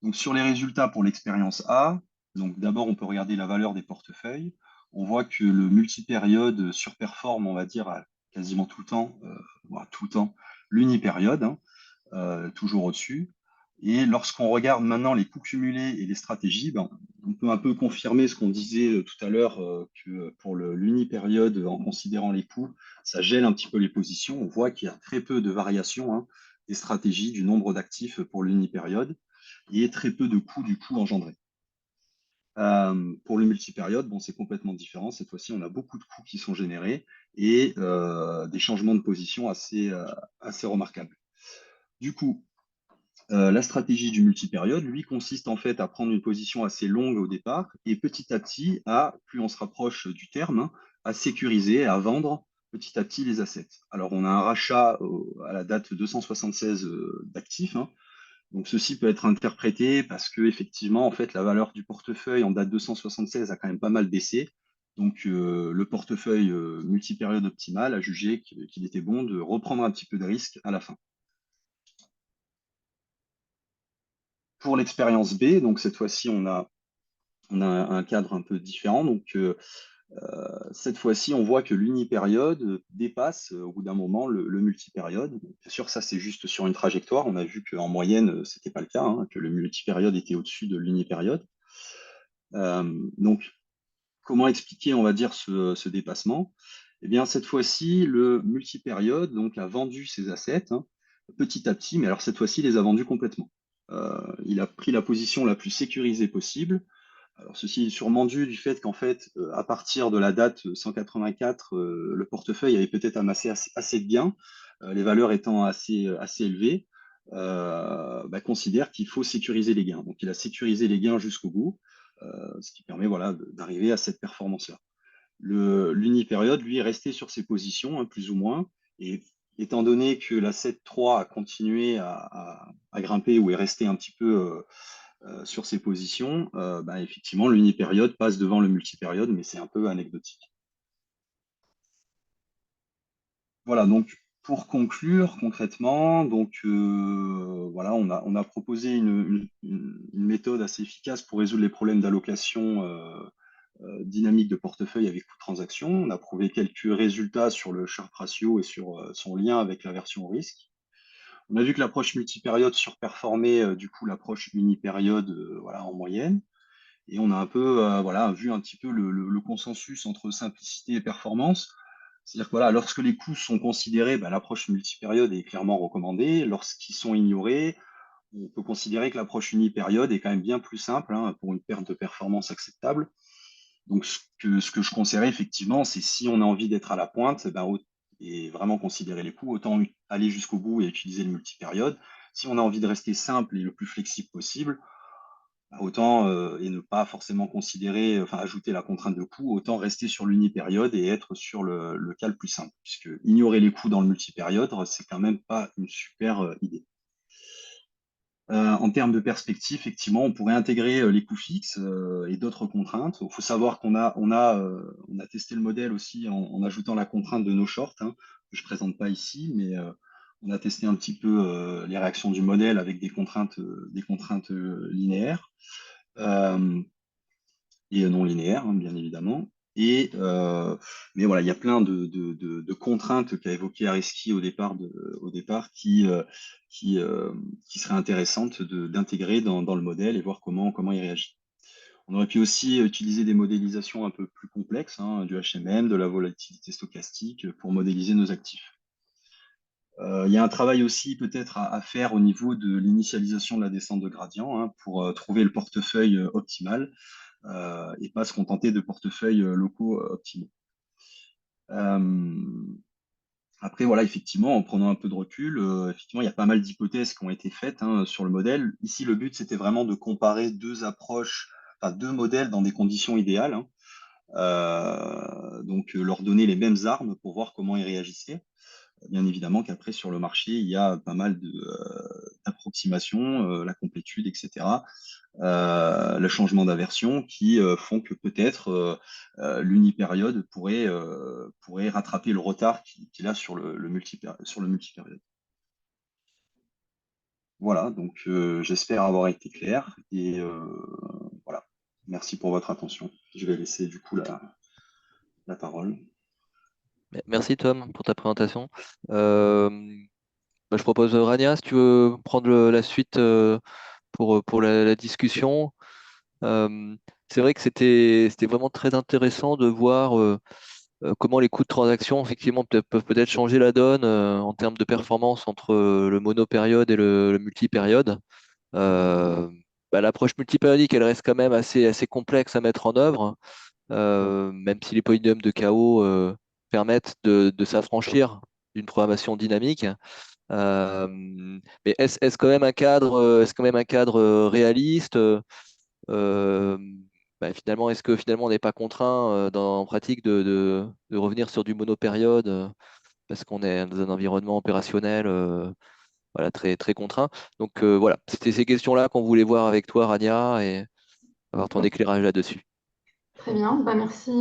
Donc, sur les résultats pour l'expérience A, donc d'abord, on peut regarder la valeur des portefeuilles. On voit que le multipériode surperforme, on va dire, à quasiment tout le temps, l'unipériode, hein, toujours au-dessus. Et lorsqu'on regarde maintenant les coûts cumulés et les stratégies, ben, on peut un peu confirmer ce qu'on disait tout à l'heure, que pour l'unipériode, en considérant les coûts, ça gèle un petit peu les positions. On voit qu'il y a très peu de variations, hein, des stratégies, du nombre d'actifs pour l'unipériode, et très peu de coûts du coup engendrés. Pour le multipériode, bon, c'est complètement différent. Cette fois-ci, on a beaucoup de coûts qui sont générés et des changements de position assez remarquables. Du coup, la stratégie du multipériode, lui, consiste en fait à prendre une position assez longue au départ et petit à petit, plus on se rapproche du terme, hein, à sécuriser, à vendre petit à petit les assets. Alors, on a un rachat à la date 276 d'actifs, hein. Donc, ceci peut être interprété parce que effectivement, en fait, la valeur du portefeuille en date 276 a quand même pas mal baissé. Donc, le portefeuille multipériode optimal a jugé qu'il était bon de reprendre un petit peu de risque à la fin. Pour l'expérience B, donc cette fois-ci, on a un cadre un peu différent. Donc, cette fois-ci, on voit que l'unipériode dépasse au bout d'un moment le multipériode. Bien sûr, ça, c'est juste sur une trajectoire. On a vu qu'en moyenne, ce n'était pas le cas, hein, que le multipériode était au-dessus de l'unipériode. Donc, comment expliquer, on va dire, ce dépassement? Eh bien, cette fois-ci, le multipériode donc, a vendu ses assets, hein, petit à petit, mais alors cette fois-ci, il les a vendus complètement. Il a pris la position la plus sécurisée possible. Alors, ceci est sûrement dû du fait qu'en fait, à partir de la date 184, le portefeuille avait peut-être amassé assez de gains, les valeurs étant assez élevées, bah, considère qu'il faut sécuriser les gains. Donc, il a sécurisé les gains jusqu'au bout, ce qui permet voilà, d'arriver à cette performance-là. L'unipériode, lui, est resté sur ses positions, hein, plus ou moins, et étant donné que la 7-3 a continué à grimper ou est resté un petit peu sur ses positions, bah, effectivement, l'unipériode passe devant le multipériode, mais c'est un peu anecdotique. Voilà, donc pour conclure concrètement, donc voilà, on a proposé une méthode assez efficace pour résoudre les problèmes d'allocation dynamique de portefeuille avec coût de transaction. On a prouvé quelques résultats sur le Sharpe ratio et sur son lien avec l'aversion au risque. On a vu que l'approche multipériode surperformait du coup l'approche unipériode voilà, en moyenne. Et on a un peu voilà, vu un petit peu le consensus entre simplicité et performance. C'est-à-dire que voilà, lorsque les coûts sont considérés, bah, l'approche multipériode est clairement recommandée. Lorsqu'ils sont ignorés, on peut considérer que l'approche unipériode est quand même bien plus simple hein, pour une perte de performance acceptable. Donc, ce que je conseillerais effectivement, c'est si on a envie d'être à la pointe, eh ben, et vraiment considérer les coûts, autant aller jusqu'au bout et utiliser le multipériode. Si on a envie de rester simple et le plus flexible possible, bah, autant et ne pas forcément considérer, enfin ajouter la contrainte de coût, autant rester sur l'unipériode et être sur le cas le plus simple, puisque ignorer les coûts dans le multipériode, c'est quand même pas une super idée. En termes de perspective, effectivement, on pourrait intégrer les coûts fixes et d'autres contraintes. Il faut savoir on a testé le modèle aussi en ajoutant la contrainte de no short, hein, que je ne présente pas ici, mais on a testé un petit peu les réactions du modèle avec des contraintes linéaires et non linéaires, hein, bien évidemment. Mais voilà, il y a plein de contraintes qu'a évoqué Areski au départ qui, euh, qui seraient intéressantes d'intégrer dans le modèle et voir comment il réagit. On aurait pu aussi utiliser des modélisations un peu plus complexes, hein, du HMM, de la volatilité stochastique pour modéliser nos actifs. Il y a un travail aussi peut-être à faire au niveau de l'initialisation de la descente de gradient hein, pour trouver le portefeuille optimal et pas se contenter de portefeuilles locaux optimaux. Euh, Après, voilà, effectivement, en prenant un peu de recul, effectivement, il y a pas mal d'hypothèses qui ont été faites hein, sur le modèle. Ici, le but, c'était vraiment de comparer deux approches, enfin deux modèles dans des conditions idéales. Hein. Donc, leur donner les mêmes armes pour voir comment ils réagissaient. Bien évidemment qu'après, sur le marché, il y a pas mal d'approximations, la complétude, etc. Le changement d'aversion qui font que peut-être l'unipériode pourrait rattraper le retard qu'il a sur sur le multipériode. Voilà, donc j'espère avoir été clair et voilà. Merci pour votre attention. Je vais laisser du coup la parole. Merci Tom pour ta présentation. Euh, je propose Rania, si tu veux prendre la suite pour la discussion. Euh, c'est vrai que c'était vraiment très intéressant de voir comment les coûts de transaction effectivement peuvent peut-être changer la donne en termes de performance entre le monopériode et le multipériode. Euh, L'approche multipériodique, elle reste quand même assez complexe à mettre en œuvre, même si les polynômes de chaos permettent de s'affranchir d'une programmation dynamique. Mais est-ce quand même un cadre, est-ce quand même un cadre réaliste? Euh, Finalement, est-ce que finalement on n'est pas contraint en pratique de revenir sur du monopériode parce qu'on est dans un environnement opérationnel voilà, très contraint. Donc voilà, c'était ces questions-là qu'on voulait voir avec toi, Rania, et avoir ton D'accord. éclairage là-dessus. Très bien. Bah, merci.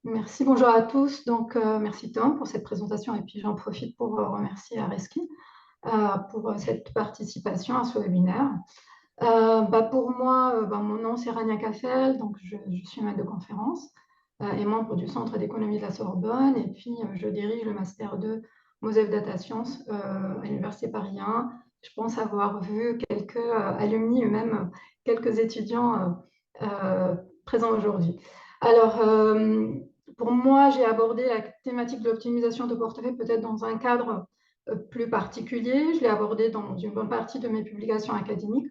Merci. Bonjour à tous. Donc, merci Tom pour cette présentation. Et puis, j'en profite pour remercier Areski pour cette participation à ce webinaire. Pour moi, mon nom c'est Rania Kaffel, donc je suis maître de conférence et membre du Centre d'économie de la Sorbonne. Et puis, je dirige le Master 2 Moselle Data Science à l'Université Paris 1. Je pense avoir vu quelques alumni, même quelques étudiants présents aujourd'hui. Alors, pour moi, j'ai abordé la thématique de l'optimisation de portefeuille peut-être dans un cadre plus particulier. Je l'ai abordé dans une bonne partie de mes publications académiques.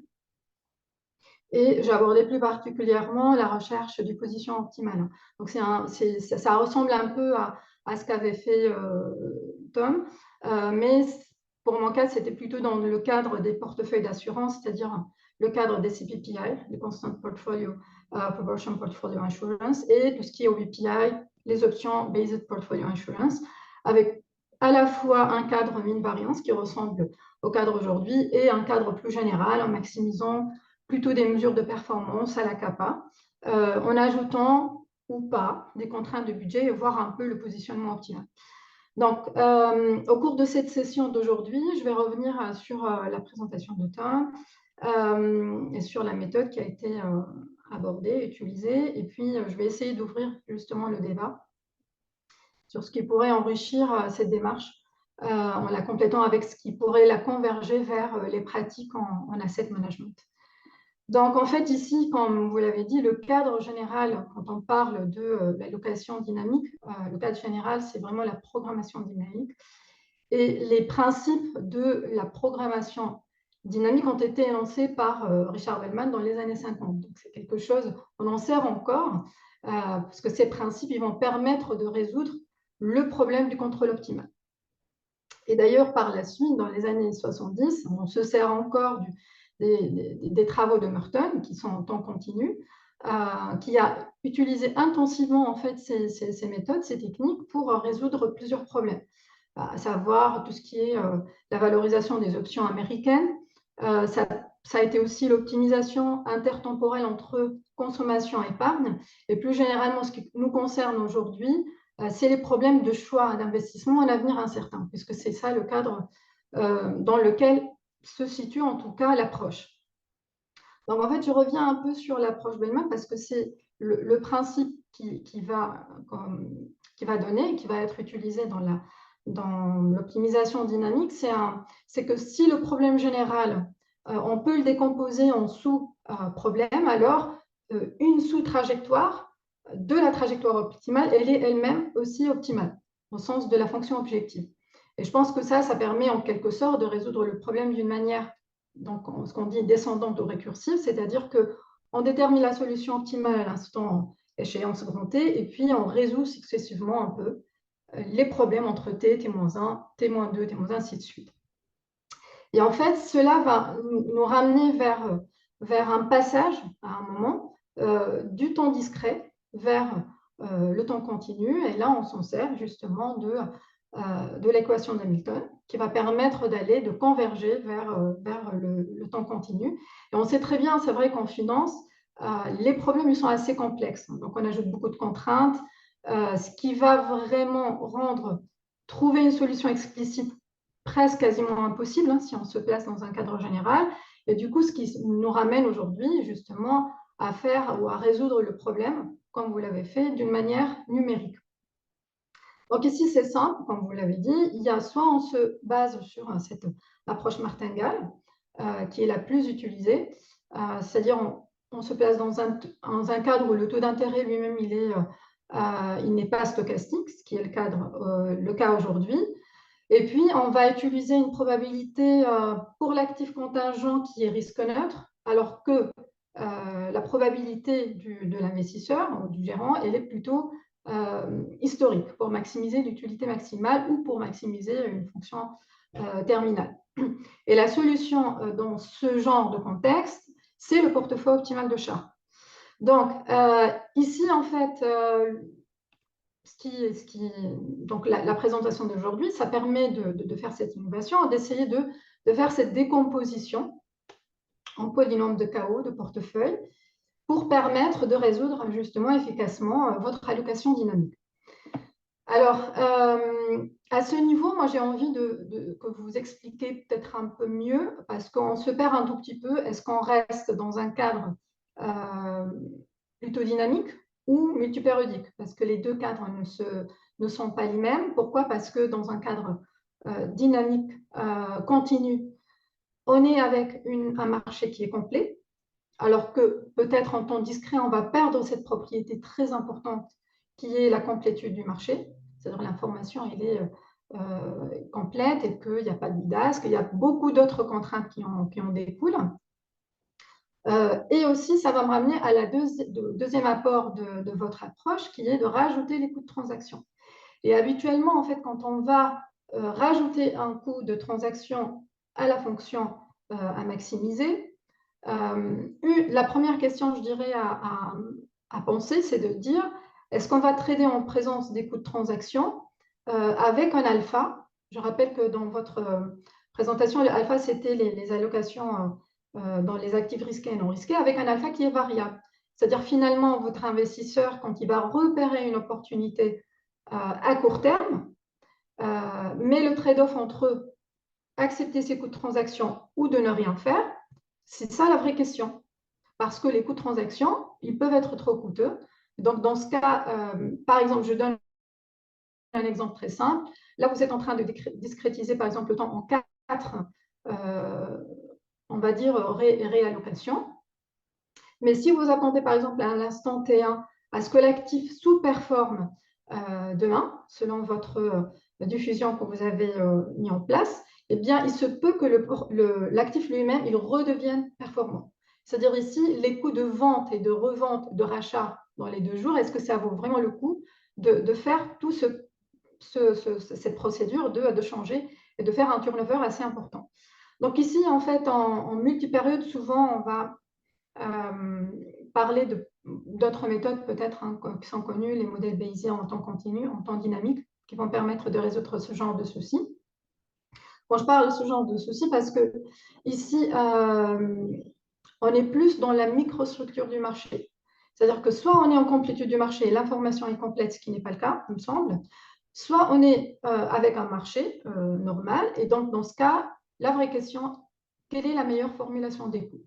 Et j'ai abordé plus particulièrement la recherche du position optimale. Donc, ça ressemble un peu à ce qu'avait fait Tom, mais pour mon cas, c'était plutôt dans le cadre des portefeuilles d'assurance, c'est-à-dire le cadre des CPPI, les Constant Portfolio Proportion Portfolio Insurance, et tout ce qui est OBPI, les options Based Portfolio Insurance, avec à la fois un cadre mean variance qui ressemble au cadre aujourd'hui et un cadre plus général en maximisant plutôt des mesures de performance à la CAPA, en ajoutant ou pas des contraintes de budget et voir un peu le positionnement optimal. Donc, au cours de cette session d'aujourd'hui, je vais revenir sur la présentation de Tom et sur la méthode qui a été abordée, utilisée, et puis je vais essayer d'ouvrir justement le débat sur ce qui pourrait enrichir cette démarche en la complétant avec ce qui pourrait la converger vers les pratiques en asset management. Donc, en fait, ici, comme vous l'avez dit, le cadre général, quand on parle de l'allocation dynamique, le cadre général, c'est vraiment la programmation dynamique. Et les principes de la programmation dynamique ont été énoncés par Richard Wellman dans les années 50. Donc, c'est quelque chose, on en sert encore, parce que ces principes, ils vont permettre de résoudre le problème du contrôle optimal. Et d'ailleurs, par la suite, dans les années 70, on se sert encore des travaux de Merton, qui sont en temps continu, qui a utilisé intensivement en fait, ces méthodes, ces techniques pour résoudre plusieurs problèmes, à savoir tout ce qui est la valorisation des options américaines. Ça a été aussi l'optimisation intertemporelle entre consommation et épargne. Et plus généralement, ce qui nous concerne aujourd'hui, c'est les problèmes de choix d'investissement en avenir incertain, puisque c'est ça le cadre dans lequel se situe en tout cas l'approche. Donc en fait, je reviens un peu sur l'approche Wellman parce que c'est le principe qui va donner, qui va être utilisé dans l'optimisation dynamique, c'est que si le problème général, on peut le décomposer en sous-problèmes, alors une sous-trajectoire de la trajectoire optimale, elle est elle-même aussi optimale, au sens de la fonction objective. Et je pense que ça permet en quelque sorte de résoudre le problème d'une manière, donc ce qu'on dit descendante ou récursive, c'est-à-dire qu'on détermine la solution optimale à l'instant échéance grand T, et puis on résout successivement un peu les problèmes entre T, T-1, T-2, T-1, ainsi de suite. Et en fait, cela va nous ramener vers un passage, à un moment, du temps discret vers le temps continu. Et là, on s'en sert justement de l'équation d'Hamilton, qui va permettre de converger vers le temps continu. Et on sait très bien, c'est vrai qu'en finance, les problèmes ils sont assez complexes. Donc, on ajoute beaucoup de contraintes, ce qui va vraiment trouver une solution explicite presque quasiment impossible hein, si on se place dans un cadre général. Et du coup, ce qui nous ramène aujourd'hui justement à faire ou à résoudre le problème, comme vous l'avez fait, d'une manière numérique. Donc ici, c'est simple, comme vous l'avez dit. Il y a soit on se base sur cette approche martingale, qui est la plus utilisée, c'est-à-dire on se place dans un cadre où le taux d'intérêt lui-même, il n'est pas stochastique, ce qui est le cas aujourd'hui. Et puis, on va utiliser une probabilité pour l'actif contingent qui est risque neutre, alors que la probabilité de l'investisseur ou du gérant, elle est plutôt historique pour maximiser l'utilité maximale ou pour maximiser une fonction terminale. Et la solution dans ce genre de contexte, c'est le portefeuille optimal de Sharpe. Donc, ici, en fait, donc la présentation d'aujourd'hui, ça permet de faire cette innovation, d'essayer de faire cette décomposition en polynôme de chaos, de portefeuille, pour permettre de résoudre justement efficacement votre allocation dynamique. Alors, à ce niveau, moi j'ai envie que vous expliquiez peut-être un peu mieux, parce qu'on se perd un tout petit peu. Est-ce qu'on reste dans un cadre plutôt dynamique ou multipériodique, parce que les deux cadres ne sont pas les mêmes. Pourquoi? Parce que dans un cadre dynamique continu, on est avec un marché qui est complet, alors que peut-être en temps discret, on va perdre cette propriété très importante qui est la complétude du marché, c'est-à-dire l'information, elle est complète et qu'il n'y a pas de bidasque, il y a beaucoup d'autres contraintes qui en découlent. Et aussi, ça va me ramener à la deuxième apport de votre approche, qui est de rajouter les coûts de transaction. Et habituellement, en fait, quand on va rajouter un coût de transaction à la fonction à maximiser, la première question, je dirais, à penser, c'est de dire, est-ce qu'on va trader en présence des coûts de transaction avec un alpha? Je rappelle que dans votre présentation, l'alpha, c'était les allocations dans les actifs risqués et non risqués, avec un alpha qui est variable. C'est-à-dire, finalement, votre investisseur, quand il va repérer une opportunité à court terme, mais le trade-off entre accepter ses coûts de transaction ou de ne rien faire, c'est ça la vraie question. Parce que les coûts de transaction, ils peuvent être trop coûteux. Donc, dans ce cas, par exemple, je donne un exemple très simple. Là, vous êtes en train de discrétiser, par exemple, le temps en 4, on va dire, réallocations. Mais si vous attendez, par exemple, à l'instant T1, à ce que l'actif sous-performe demain, selon votre diffusion que vous avez mis en place, eh bien, il se peut que l'actif lui-même, il redevienne performant. C'est-à-dire ici, les coûts de vente et de revente, de rachat dans les 2 jours, est-ce que ça vaut vraiment le coup de faire tout cette procédure de changer et de faire un turnover assez important? Donc ici, en fait, en multipériode, souvent, on va parler d'autres méthodes peut-être qui sont connues, les modèles Bayesiens en temps continu, en temps dynamique, qui vont permettre de résoudre ce genre de soucis. Bon, je parle de ce genre de soucis parce que ici, on est plus dans la microstructure du marché. C'est-à-dire que soit on est en complétude du marché et l'information est complète, ce qui n'est pas le cas, il me semble, soit on est avec un marché normal. Et donc, dans ce cas, la vraie question, quelle est la meilleure formulation des coûts?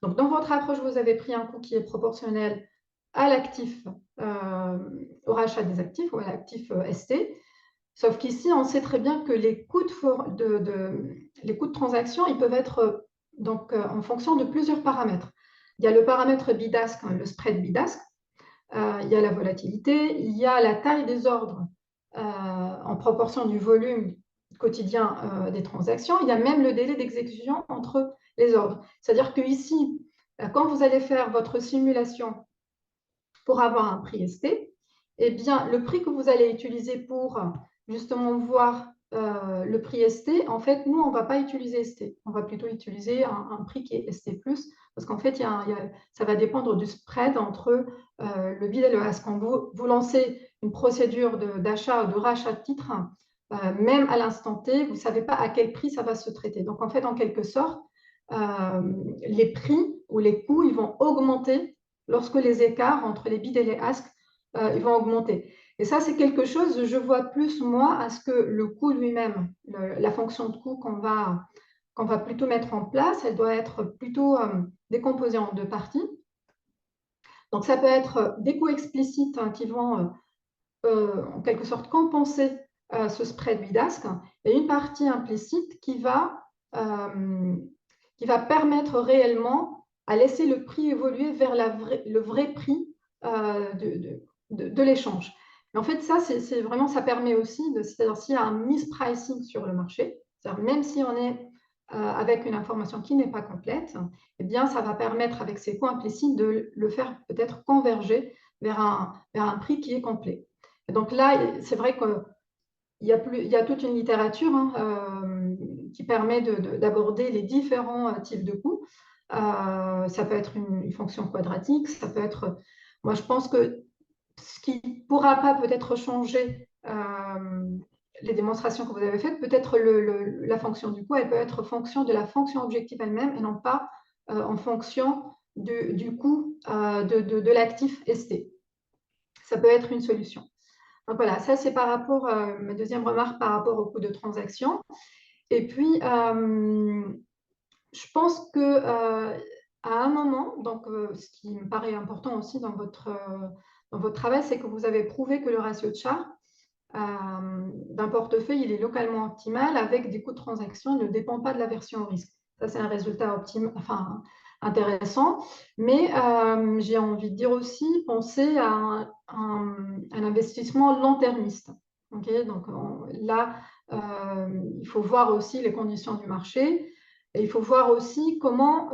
Donc, dans votre approche, vous avez pris un coût qui est proportionnel à l'actif, au rachat des actifs ou à l'actif ST. Sauf qu'ici, on sait très bien que les coûts de transaction, ils peuvent être donc, en fonction de plusieurs paramètres. Il y a le paramètre bidasque, le spread bidasque, il y a la volatilité, il y a la taille des ordres en proportion du volume quotidien des transactions, il y a même le délai d'exécution entre les ordres. C'est-à-dire que ici, quand vous allez faire votre simulation pour avoir un prix ST, eh bien, le prix que vous allez utiliser pour justement voir le prix ST, en fait, nous, on ne va pas utiliser ST. On va plutôt utiliser un prix qui est ST+, parce qu'en fait, ça va dépendre du spread entre le bid et le ask. Quand vous lancez une procédure d'achat ou de rachat de titres, même à l'instant T, vous ne savez pas à quel prix ça va se traiter. Donc, en fait, en quelque sorte, les prix ou les coûts, ils vont augmenter lorsque les écarts entre les bids et les asks ils vont augmenter. Et ça, c'est quelque chose, je vois plus, moi, à ce que le coût lui-même, la fonction de coût qu'on va plutôt mettre en place, elle doit être plutôt décomposée en 2 parties. Donc, ça peut être des coûts explicites qui vont, en quelque sorte, compenser ce spread bid-ask, et une partie implicite qui va permettre réellement à laisser le prix évoluer vers le vrai prix de l'échange. Et en fait, ça, c'est vraiment, ça permet aussi, c'est-à-dire s'il y a un mispricing sur le marché, c'est-à-dire même si on est avec une information qui n'est pas complète, eh bien, ça va permettre avec ces coûts implicites de le faire peut-être converger vers un prix qui est complet. Et donc là, c'est vrai qu'il y a toute une littérature qui permet d'aborder les différents types de coûts. Ça peut être une fonction quadratique, ça peut être... Moi, je pense que ce qui ne pourra pas peut-être changer les démonstrations que vous avez faites, peut-être la fonction du coût, elle peut être fonction de la fonction objective elle-même et non pas en fonction du coût de l'actif ST. Ça peut être une solution. Donc voilà, ça c'est par rapport, ma deuxième remarque par rapport au coût de transaction. Et puis, je pense que à un moment, donc ce qui me paraît important aussi dans votre travail, c'est que vous avez prouvé que le ratio de char d'un portefeuille, il est localement optimal avec des coûts de transaction, il ne dépend pas de la version au risque. Ça, c'est un résultat intéressant. Mais j'ai envie de dire aussi, penser à un investissement long-termiste. Okay, donc là, il faut voir aussi les conditions du marché et il faut voir aussi comment,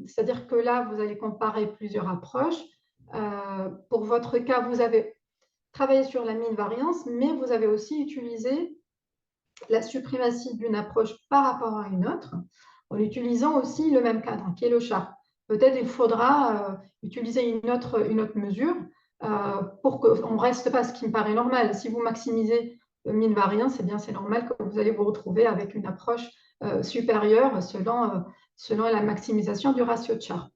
c'est-à-dire que là, vous allez comparer plusieurs approches. Pour votre cas, vous avez travaillé sur la mean variance, mais vous avez aussi utilisé la suprématie d'une approche par rapport à une autre en utilisant aussi le même cadre, qui est le char. Peut-être il faudra utiliser une autre mesure pour qu'on ne reste pas, ce qui me paraît normal. Si vous maximisez le mean variance, eh bien c'est normal que vous allez vous retrouver avec une approche supérieure selon la maximisation du ratio de char.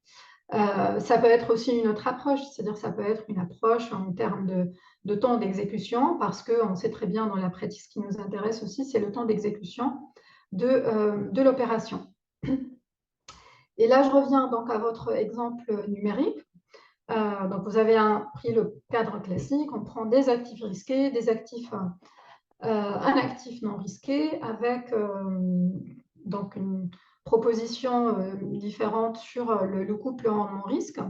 Ça peut être aussi une autre approche, c'est-à-dire ça peut être une approche en termes de temps d'exécution, parce qu'on sait très bien dans la pratique, ce qui nous intéresse aussi, c'est le temps d'exécution de l'opération. Et là, je reviens donc à votre exemple numérique. Donc, vous avez pris le cadre classique, on prend des actifs risqués, un actif non risqué, avec donc une proposition différente sur le couple rendement-risque.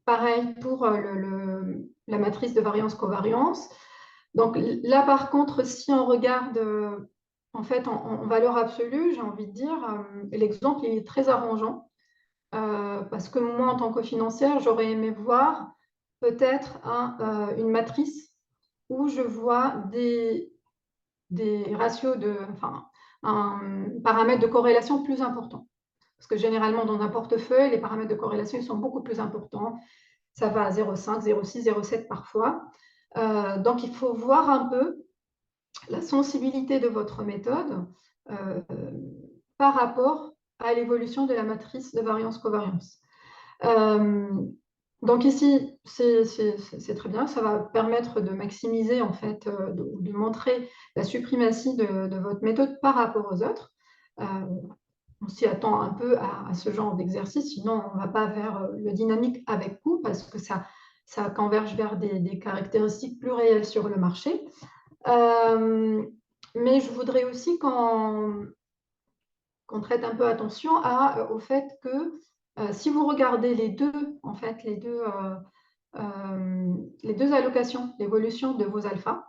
Pareil pour la matrice de variance-covariance. Donc là, par contre, si on regarde en fait en valeur absolue, j'ai envie de dire, l'exemple est très arrangeant parce que moi, en tant que financière, j'aurais aimé voir peut-être une matrice où je vois des ratios un paramètre de corrélation plus important. Parce que généralement, dans un portefeuille, les paramètres de corrélation ils sont beaucoup plus importants. Ça va à 0,5, 0,6, 0,7 parfois. Donc, il faut voir un peu la sensibilité de votre méthode par rapport à l'évolution de la matrice de variance-covariance. Donc ici, c'est très bien, ça va permettre de maximiser, en fait, de montrer la suprématie de votre méthode par rapport aux autres. On s'y attend un peu à ce genre d'exercice, sinon on ne va pas vers le dynamique avec coût parce que ça converge vers des caractéristiques plus réelles sur le marché. Mais je voudrais aussi qu'on prête un peu attention au fait que si vous regardez les deux allocations, l'évolution de vos alphas,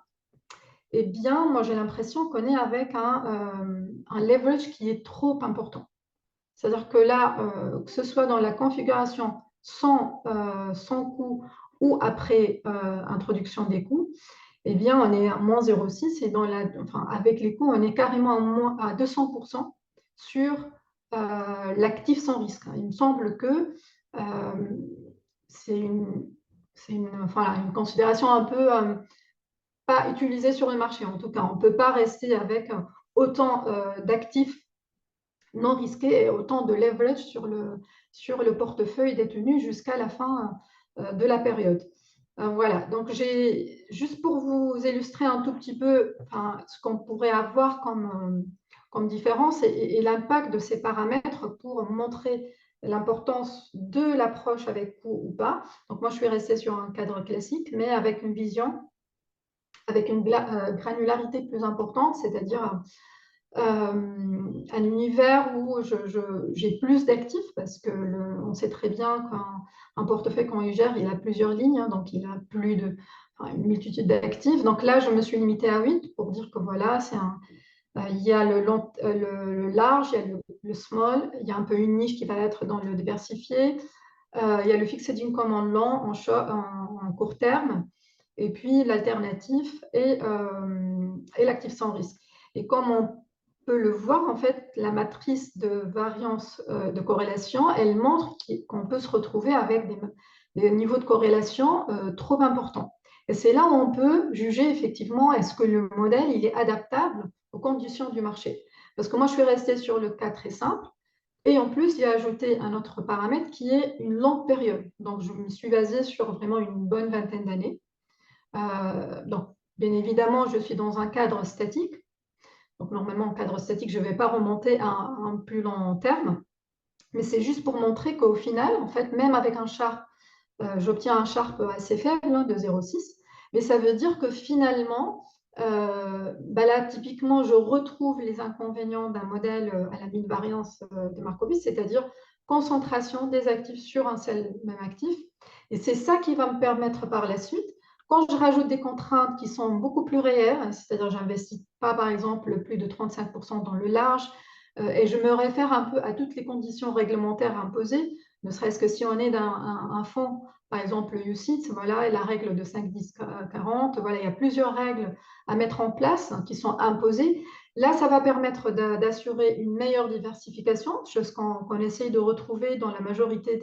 eh bien, moi j'ai l'impression qu'on est avec un leverage qui est trop important. C'est-à-dire que là, que ce soit dans la configuration sans coût ou après introduction des coûts, eh bien, on est à moins 0,6 et avec les coûts, on est carrément à 200% sur l'actif sans risque. Il me semble que c'est une considération un peu pas utilisée sur le marché. En tout cas, on ne peut pas rester avec autant d'actifs non risqué et autant de leverage sur le portefeuille détenu jusqu'à la fin de la période. Voilà, donc juste pour vous illustrer un tout petit peu ce qu'on pourrait avoir comme différence et l'impact de ces paramètres pour montrer l'importance de l'approche avec coût ou pas. Donc moi, je suis restée sur un cadre classique, mais avec une vision, avec une granularité plus importante, c'est-à-dire un univers où j'ai plus d'actifs parce que on sait très bien qu'un portefeuille qu'on y gère, il a plusieurs lignes, hein, donc il a une multitude d'actifs. Donc là, je me suis limitée à 8 pour dire que voilà, il y a le large, il y a le small, il y a un peu une niche qui va être dans le diversifié, il y a le fixed income en long, en court terme, et puis l'alternatif et l'actif sans risque. Et comme on peut le voir, en fait, la matrice de variance de corrélation, elle montre qu'on peut se retrouver avec des niveaux de corrélation trop importants. Et c'est là où on peut juger effectivement est-ce que le modèle il est adaptable aux conditions du marché. Parce que moi, je suis restée sur le cas très simple. Et en plus, il y a ajouté un autre paramètre qui est une longue période. Donc, je me suis basée sur vraiment une bonne vingtaine d'années. Donc, bien évidemment, je suis dans un cadre statique. Donc, normalement, en cadre statique, je ne vais pas remonter à un plus long terme. Mais c'est juste pour montrer qu'au final, en fait, même avec un Sharpe, j'obtiens un Sharpe assez faible, hein, de 0,6. Mais ça veut dire que finalement, là, typiquement, je retrouve les inconvénients d'un modèle à la mean variance de Markowitz, c'est-à-dire concentration des actifs sur un seul même actif. Et c'est ça qui va me permettre par la suite Quand je rajoute des contraintes qui sont beaucoup plus réelles, c'est-à-dire j'investis pas par exemple plus de 35% dans le large, et je me réfère un peu à toutes les conditions réglementaires imposées, ne serait-ce que si on est d'un fonds, par exemple le UCITS, voilà, et la règle de 5, 10, 40, voilà, il y a plusieurs règles à mettre en place qui sont imposées. Là, ça va permettre d'assurer une meilleure diversification, chose qu'on essaye de retrouver dans la majorité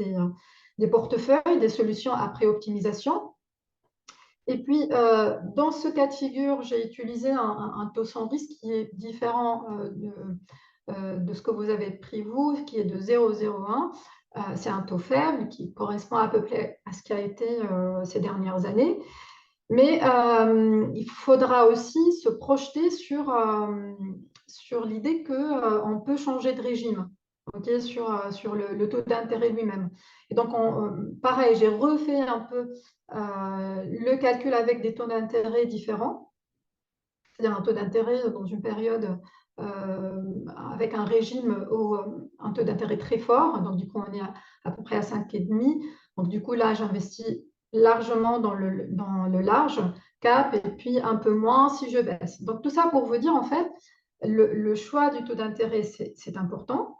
des portefeuilles, des solutions après optimisation. Et puis, dans ce cas de figure, j'ai utilisé un taux sans risque qui est différent de ce que vous avez pris vous, qui est de 0,01. C'est un taux faible qui correspond à peu près à ce qui a été ces dernières années. Mais il faudra aussi se projeter sur l'idée qu'on peut changer de régime, okay, sur le taux d'intérêt lui-même. Et donc, pareil, j'ai refait un peu le calcul avec des taux d'intérêt différents, c'est-à-dire un taux d'intérêt dans une période avec un régime un taux d'intérêt très fort. Donc, du coup, on est à peu près à 5,5. Donc, du coup, là, j'investis largement dans le large cap et puis un peu moins si je baisse. Donc, tout ça pour vous dire, en fait, le choix du taux d'intérêt, c'est important.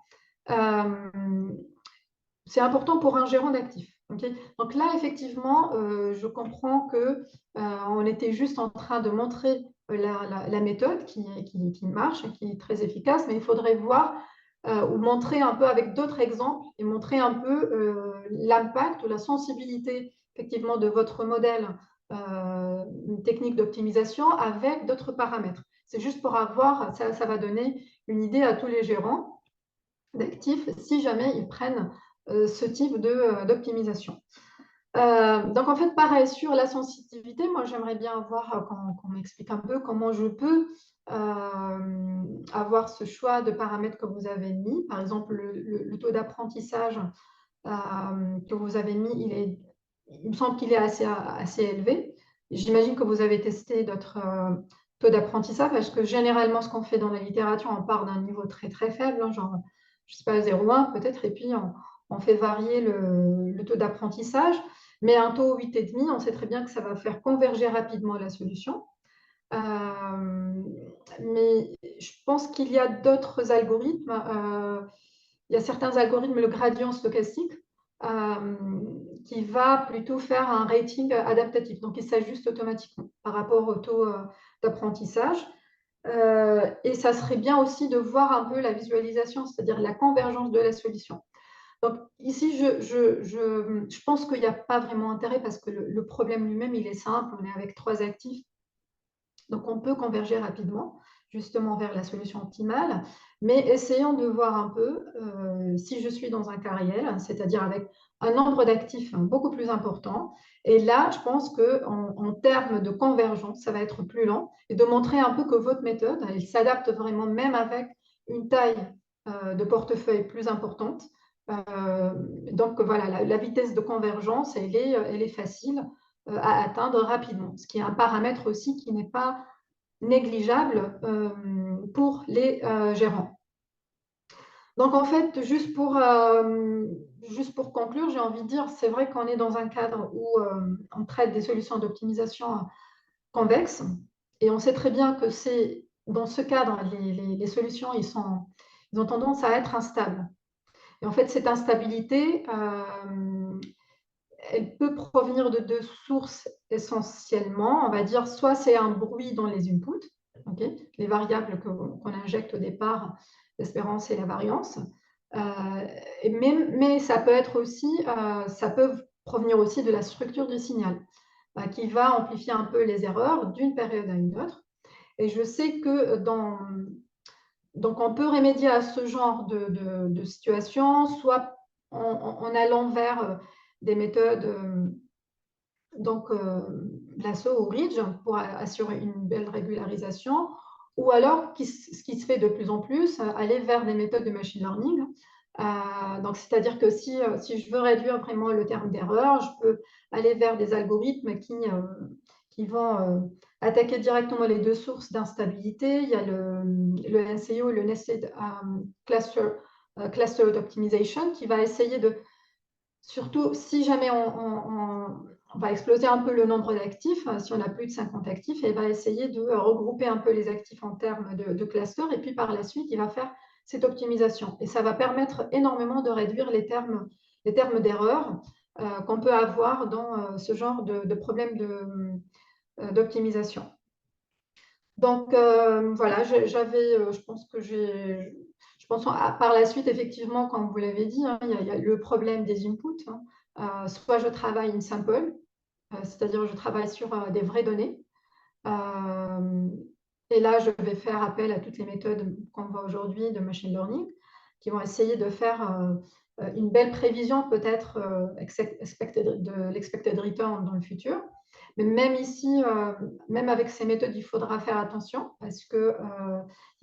C'est important pour un gérant d'actifs. Okay, donc là, effectivement, je comprends qu'on était juste en train de montrer la méthode qui marche, qui est très efficace, mais il faudrait voir ou montrer un peu avec d'autres exemples et montrer un peu l'impact ou la sensibilité effectivement de votre modèle une technique d'optimisation avec d'autres paramètres. C'est juste pour avoir, ça va donner une idée à tous les gérants d'actifs si jamais ils prennent ce type d'optimisation. Donc, en fait, pareil, sur la sensitivité, moi, j'aimerais bien avoir qu'on m'explique un peu comment je peux avoir ce choix de paramètres que vous avez mis. Par exemple, le taux d'apprentissage que vous avez mis, il me semble qu'il est assez élevé. J'imagine que vous avez testé d'autres taux d'apprentissage parce que généralement, ce qu'on fait dans la littérature, on part d'un niveau très, très faible, hein, genre, je ne sais pas, 0,1 peut-être, et puis on fait varier le taux d'apprentissage. Mais un taux 8,5, on sait très bien que ça va faire converger rapidement la solution. Mais je pense qu'il y a d'autres algorithmes. Il y a certains algorithmes, le gradient stochastique, qui va plutôt faire un rating adaptatif. Donc, il s'ajuste automatiquement par rapport au taux d'apprentissage. Et ça serait bien aussi de voir un peu la visualisation, c'est-à-dire la convergence de la solution. Donc, ici, je pense qu'il n'y a pas vraiment intérêt parce que le problème lui-même, il est simple. On est avec 3 actifs. Donc, on peut converger rapidement, justement, vers la solution optimale. Mais essayons de voir un peu si je suis dans un cas réel, c'est-à-dire avec un nombre d'actifs beaucoup plus important. Et là, je pense qu'en termes de convergence, ça va être plus lent. Et de montrer un peu que votre méthode, elle s'adapte vraiment même avec une taille de portefeuille plus importante. Donc, voilà, la vitesse de convergence, elle est facile à atteindre rapidement, ce qui est un paramètre aussi qui n'est pas négligeable pour les gérants. Donc, en fait, juste pour conclure, j'ai envie de dire, c'est vrai qu'on est dans un cadre où on traite des solutions d'optimisation convexes et on sait très bien que c'est dans ce cadre, les solutions, ils ont tendance à être instables. Et en fait, cette instabilité, elle peut provenir de 2 sources essentiellement. On va dire soit c'est un bruit dans les inputs, okay, les variables qu'on injecte au départ, l'espérance et la variance. Mais ça peut être aussi, ça peut provenir aussi de la structure du signal qui va amplifier un peu les erreurs d'une période à une autre. Et je sais que donc on peut remédier à ce genre de situation, soit en allant vers des méthodes donc Lasso ou Ridge pour assurer une belle régularisation, ou alors ce qui se fait de plus en plus, aller vers des méthodes de machine learning. Donc, c'est-à-dire que si je veux réduire vraiment le terme d'erreur, je peux aller vers des algorithmes qui vont attaquer directement les 2 sources d'instabilité. Il y a le NCO, le Nested Cluster Optimization, qui va essayer de, surtout si jamais va exploser un peu le nombre d'actifs, si on a plus de 50 actifs, et il va essayer de regrouper un peu les actifs en termes de clusters, et puis par la suite, il va faire cette optimisation. Et ça va permettre énormément de réduire les termes d'erreur qu'on peut avoir dans ce genre de problème d'optimisation. Donc voilà, je pense que par la suite, effectivement, comme vous l'avez dit, hein, il y a le problème des inputs. Hein. Soit je travaille in sample, c'est-à-dire je travaille sur des vraies données. Et là, je vais faire appel à toutes les méthodes qu'on voit aujourd'hui de machine learning, qui vont essayer de faire une belle prévision peut-être de l'expected return dans le futur. Mais même ici, même avec ces méthodes, il faudra faire attention parce qu'il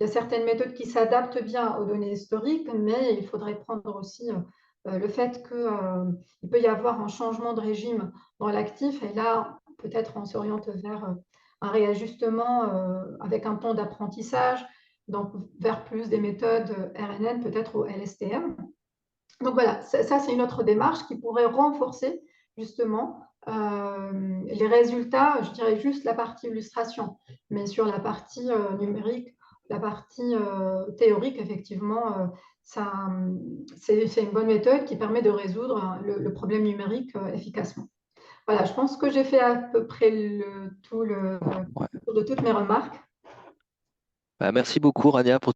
y a certaines méthodes qui s'adaptent bien aux données historiques, mais il faudrait prendre aussi le fait qu'il peut y avoir un changement de régime dans l'actif. Et là, peut-être on s'oriente vers un réajustement avec un temps d'apprentissage, donc vers plus des méthodes RNN, peut-être au LSTM. Donc voilà, ça c'est une autre démarche qui pourrait renforcer justement les résultats, je dirais juste la partie illustration, mais sur la partie numérique, la partie théorique, effectivement, c'est une bonne méthode qui permet de résoudre le problème numérique efficacement. Voilà, je pense que j'ai fait à peu près le tour de toutes mes remarques. Merci beaucoup, Rania, pour